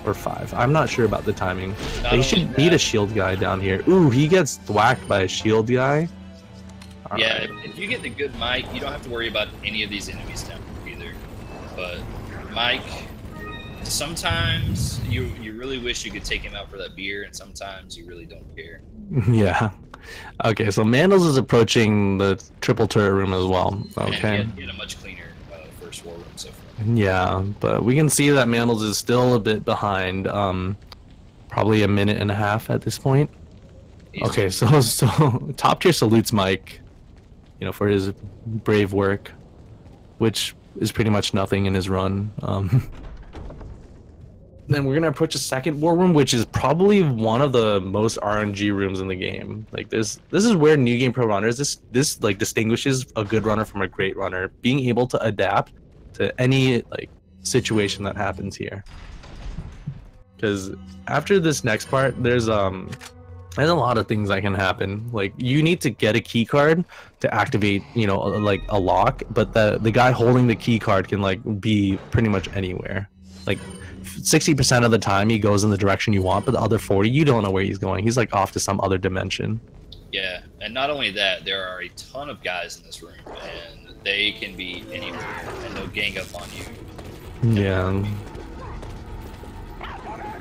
or 5. I'm not sure about the timing. But he should need a shield guy down here. Ooh, he gets thwacked by a shield guy. All yeah, right. if you get the good Mike, you don't have to worry about any of these enemies down here either. But Mike, sometimes you really wish you could take him out for that beer, and sometimes you really don't care. Yeah. Okay, so Mandals is approaching the triple turret room as well. Okay. And he had a much cleaner first war room so far. Yeah, but we can see that Mandals is still a bit behind. Probably a minute and a half at this point. Okay, so top tier salutes Mike, you know, for his brave work, which is pretty much nothing in his run. Then we're gonna approach a second war room, which is probably one of the most RNG rooms in the game. Like this is where new game pro runners, this like distinguishes a good runner from a great runner, being able to adapt to any like situation that happens here. Because after this next part, there's a lot of things that can happen. Like you need to get a key card to activate, you know, like a lock, but the guy holding the key card can like be pretty much anywhere. Like 60% of the time he goes in the direction you want, but the other 40 you don't know where he's going. He's like off to some other dimension. Yeah, and not only that, there are a ton of guys in this room, and they can be anywhere, and they'll gang up on you. Yeah.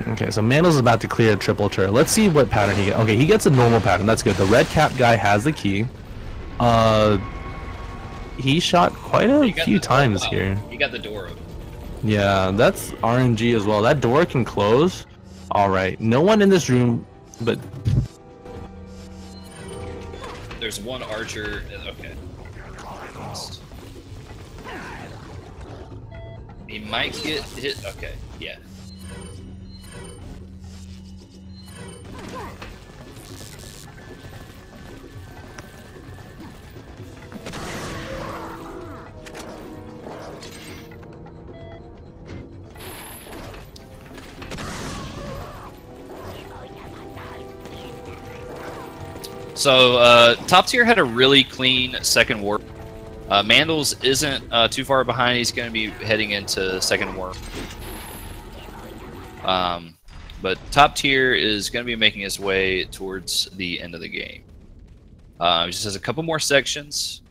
Okay, so Mandals is about to clear a triple turret. Let's see what pattern he gets. Okay, he gets a normal pattern. That's good. The red cap guy has the key. He shot quite a few times here. He got the door open. Yeah, that's RNG as well. That door can close. All right, no one in this room, but there's one archer. Okay. He might get hit. Okay, yeah. So top tier had a really clean second warp. Mandals isn't too far behind. He's going to be heading into second warp. But top tier is going to be making his way towards the end of the game. He just has a couple more sections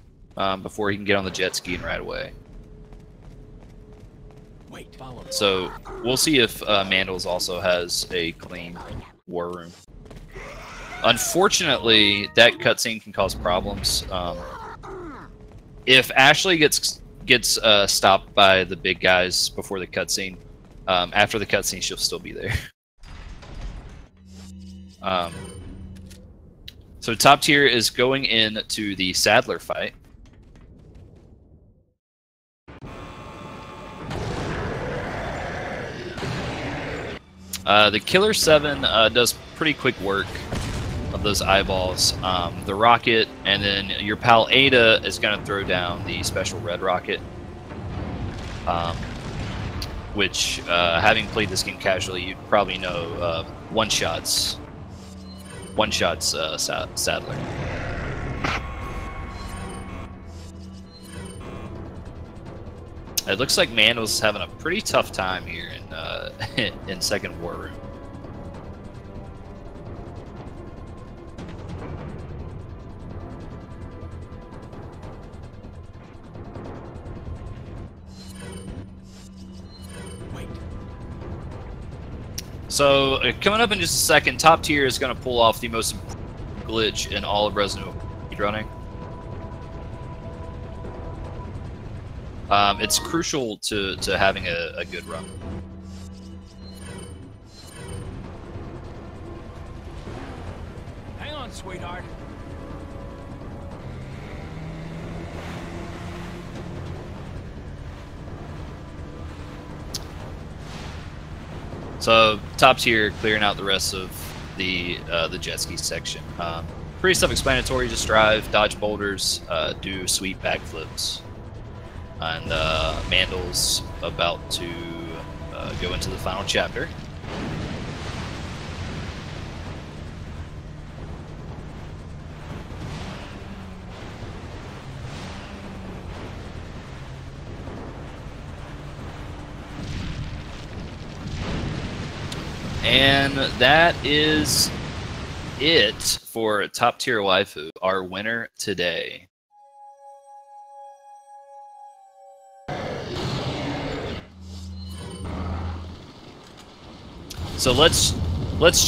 before he can get on the jet ski and ride away. Wait, follow. So we'll see if Mandals also has a clean war room. Unfortunately, that cutscene can cause problems. If Ashley gets stopped by the big guys before the cutscene, after the cutscene, she'll still be there. So top tier is going into the Saddler fight. The Killer 7 does pretty quick work of those eyeballs. The rocket, and then your pal Ada is going to throw down the special red rocket. Which, having played this game casually, you'd probably know one-shots Saddler. It looks like Mandals is having a pretty tough time here in Second War Room. So, coming up in just a second, top tier is going to pull off the most glitch in all of Resident Evil speedrunning. It's crucial to having a good run. Hang on, sweetheart. So top tier, clearing out the rest of the jet ski section. Pretty self-explanatory. Just drive, dodge boulders, do sweet backflips, and Mandal's about to go into the final chapter. And that is it for Top Tier Waifu, our winner today. So let's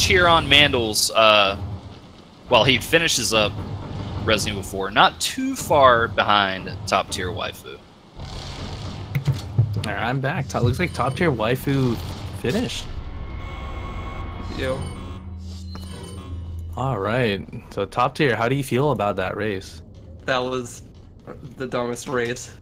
cheer on Mandals while he finishes up Resident Evil 4, not too far behind Top Tier Waifu. All right, I'm back. Looks like Top Tier Waifu finished. Yo. All right. So top tier, how do you feel about that race? That was the dumbest race.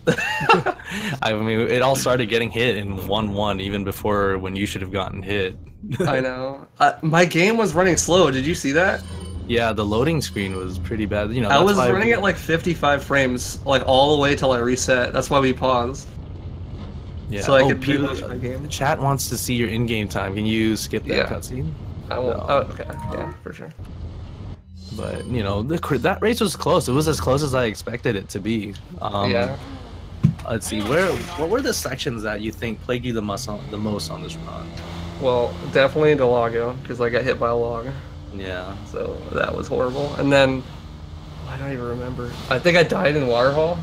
I mean, it all started getting hit in 1-1 even before when you should have gotten hit. I know. My game was running slow. Did you see that? Yeah, the loading screen was pretty bad. You know, I was running at like 55 frames, like all the way till I reset. That's why we paused. Yeah. So I could people, finish my game. the chat wants to see your in-game time. Can you skip that Yeah. cutscene? I won't. No. Oh, okay. Yeah, for sure. But you know, that race was close. It was as close as I expected it to be. Yeah. Let's see. What were the sections that you think plagued you the most on this run? Well, definitely the Lago, because I got hit by a log. Yeah. So that was horrible. And then, I don't even remember. I think I died in Waterhall.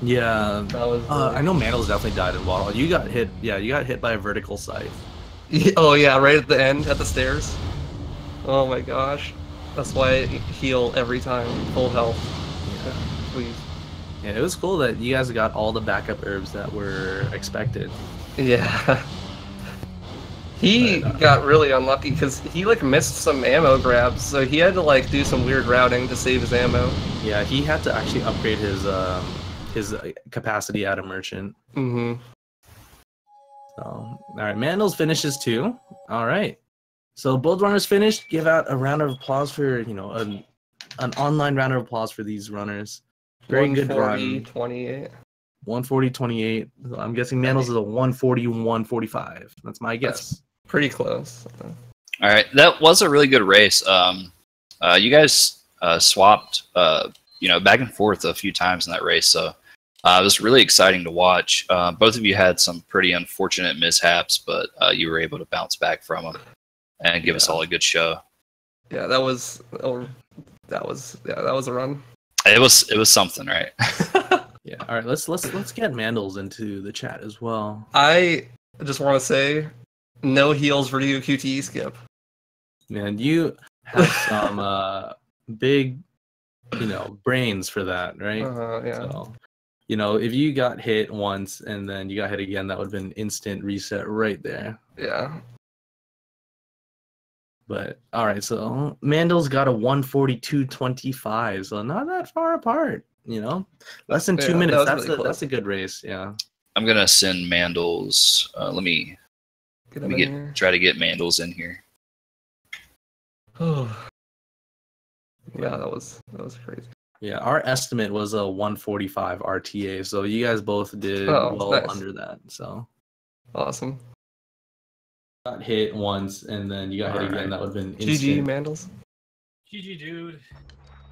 Yeah. That was. I know Mandals definitely died in Waddle. You got hit. Yeah, you got hit by a vertical scythe. Oh yeah, right at the end, at the stairs. Oh my gosh. That's why I heal every time, full health. Yeah. Please. Yeah, it was cool that you guys got all the backup herbs that were expected. Yeah. He got really unlucky because he like missed some ammo grabs, so he had to like do some weird routing to save his ammo. Yeah, he had to actually upgrade his capacity at a merchant. Mm-hmm. So, all right, Mandals finishes too. All right, so both runners finished. Give out a round of applause for an online round of applause for these runners. Very good run. 28. 140-28. I'm guessing Mandals is a 140-145. That's my guess. That's pretty close. All right, that was a really good race. You guys swapped, back and forth a few times in that race, so it was really exciting to watch. Both of you had some pretty unfortunate mishaps, but you were able to bounce back from them and give us all a good show. Yeah, that was a run. It was something, right? Yeah. All right. Let's get Mandals into the chat as well. I just want to say, no heals for you, QTE skip. Man, you have some big, brains for that, right? Yeah. So, if you got hit once and then you got hit again, that would have been instant reset right there. Yeah. But all right, so Mandals got a 142.25, so not that far apart. You know, less than 2 Yeah, minutes. that was really That's close. a good race. Yeah. I'm gonna send Mandals. Let me Get let him me in here. try to get Mandals in here. Yeah, that was crazy. Yeah, our estimate was a 145 RTA, so you guys both did Oh, well nice. under that. So Awesome. got hit once, and then you got hit again. Alright. That would have been GG, instant. Mandals. GG, dude.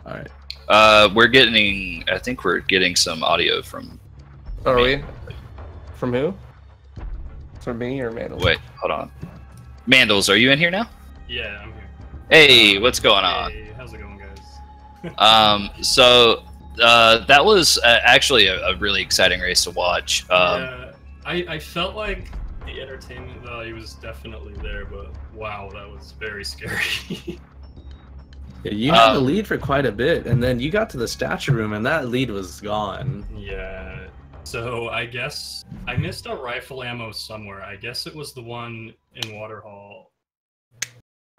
All right. We're getting. I think we're getting some audio from. Are we? From who? From me or Mandals? Wait, hold on. Mandals, are you in here now? Yeah, I'm here. Hey, what's going on? Hey, how's it going, guys? So that was actually a really exciting race to watch. Yeah, I felt like the entertainment value was definitely there, but wow, that was very scary. Yeah, you had the lead for quite a bit, and then you got to the statue room, and that lead was gone. Yeah. So I guess I missed a rifle ammo somewhere. I guess it was the one in Waterhall.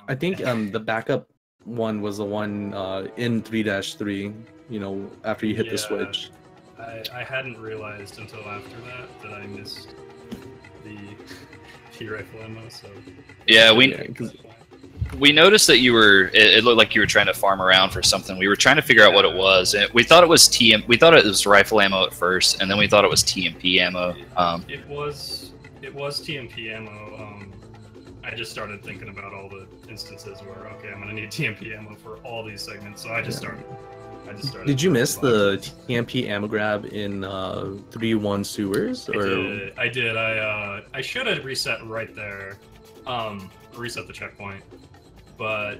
I think the backup one was the one in 3-3. You know, after you hit Yeah. the switch. I hadn't realized until after that I missed the rifle ammo. So Yeah, because we noticed that you were. It looked like you were trying to farm around for something. We were trying to figure out what it was. And we thought it was We thought it was rifle ammo at first, and then we thought it was TMP ammo. It was TMP ammo. I just started thinking about all the instances where okay, I'm gonna need TMP ammo for all these segments, so I just started. Did you miss the TMP ammo grab in 3-1 sewers? Or I did. I should have reset right there. Reset the checkpoint, but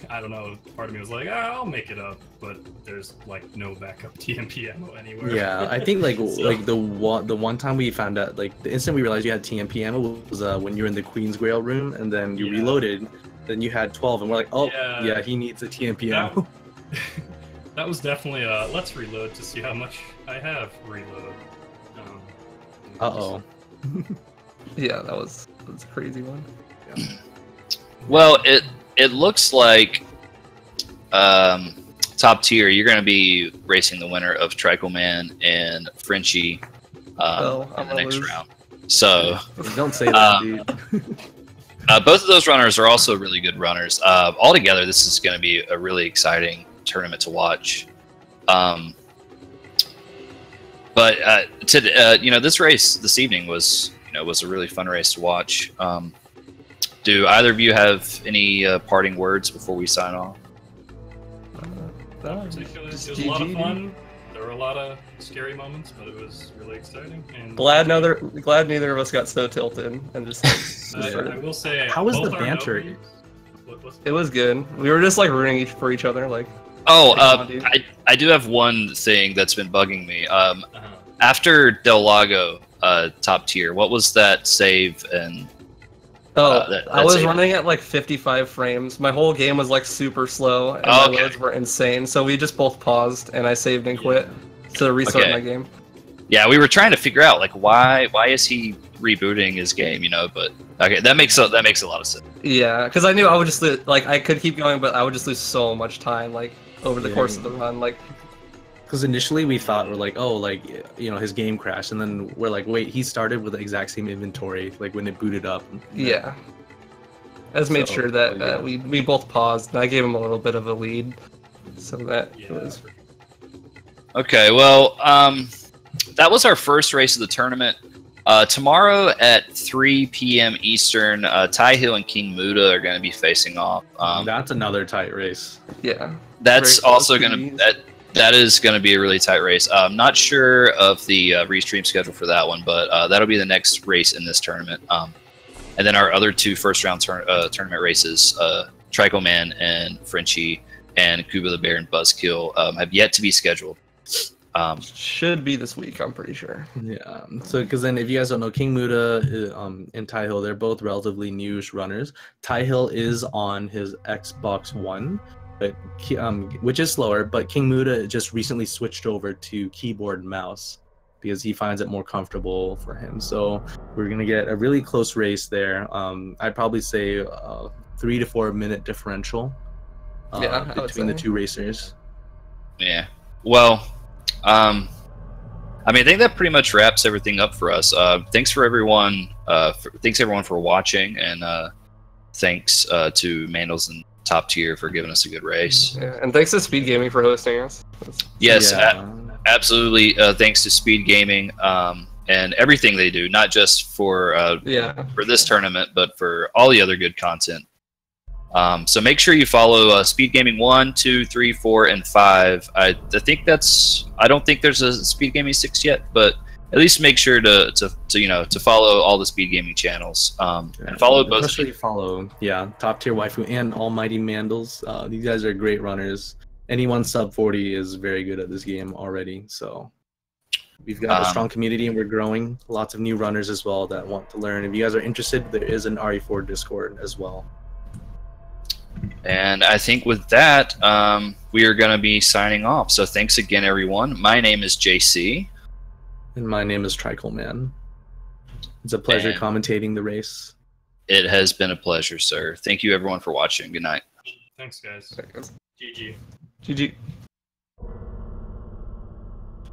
I don't know. Part of me was like, I'll make it up, but there's like no backup TMP ammo anywhere. yeah, I think like So- like the one time we found out, like the instant we realized you had TMP ammo was when you were in the Queen's Grail room, and then you Yeah. reloaded, then you had 12, and we're like, oh Yeah. he needs a TMP That- ammo. That was definitely let's reload to see how much I have reload. Uh-oh. Yeah, that's a crazy one. Well, it looks like top tier. You're going to be racing the winner of Trickle Man and Frenchie Oh, I'm in the gonna next lose. round. So Don't say that, dude. both of those runners are also really good runners. Altogether, this is going to be a really exciting tournament to watch. But this race this evening was a really fun race to watch. Do either of you have any parting words before we sign off? No, Particularly, it was just a lot of GG. fun. There were a lot of scary moments, but it was really exciting. And Glad neither of us got so tilted and just like, I will say, How was both the our banter? nobles- what's- it was good. We were just like rooting for each other. Like, Oh, Come on, dude. I do have one thing that's been bugging me. uh-huh. After Del Lago top tier, what was that save? And I that's was it. running at like 55 frames. My whole game was like super slow, and Oh, my okay. loads were insane. So we just both paused, and I saved and quit to restart Okay. my game. yeah, we were trying to figure out like why is he rebooting his game? But okay, that makes a lot of sense. Yeah, because I knew I would just like I could keep going, but I would just lose so much time like over the Yeah. course of the run. Like, Because initially we thought we're like, oh, like his game crashed, and then we're like, wait, he started with the exact same inventory, like when it booted up. yeah. I just made So, sure that yeah. we both paused, and I gave him a little bit of a lead, so that Yeah. was Okay, well, that was our first race of the tournament. Tomorrow at 3 p.m. Eastern, Ty Hill and King Muda are going to be facing off. That's another tight race. yeah. That's very close also to going to these. that is going to be a really tight race. I'm not sure of the restream schedule for that one, but that'll be the next race in this tournament. And then our other two first round tournament races, Trico Man and Frenchie and Kuba the Bear and Buzzkill, have yet to be scheduled. Should be this week, I'm pretty sure. Yeah. So, because then if you guys don't know, King Muda and Ty Hill, they're both relatively newish runners. Ty Hill is on his Xbox One, but which is slower. But King Muda just recently switched over to keyboard and mouse because he finds it more comfortable for him. So we're gonna get a really close race there. I'd probably say 3 to 4 minute differential Yeah, I would between the say. two racers. Yeah. Well, I mean, I think that pretty much wraps everything up for us. Thanks for everyone. Thanks everyone for watching, and thanks to Mandals and Top Tier for giving us a good race. Yeah, and thanks to Speed Gaming for hosting us. Yes, Yeah. absolutely. Thanks to Speed Gaming and everything they do, not just for this tournament, but for all the other good content. So make sure you follow Speed Gaming 1, 2, 3, 4, and 5. I think that's. I don't think there's a Speed Gaming 6 yet, but at least make sure to follow all the Speed Gaming channels and follow both. Especially follow Top Tier Waifu and Almightymandals. These guys are great runners. Anyone sub 40 is very good at this game already. So we've got a strong community and we're growing. Lots of new runners as well that want to learn. If you guys are interested, there is an RE4 Discord as well. And I think with that, we are going to be signing off. So thanks again, everyone. My name is JC. And my name is Tricolman. It's a pleasure And commentating the race. it has been a pleasure, sir. Thank you, everyone, for watching. Good night. Thanks, guys. Thanks. GG. GG.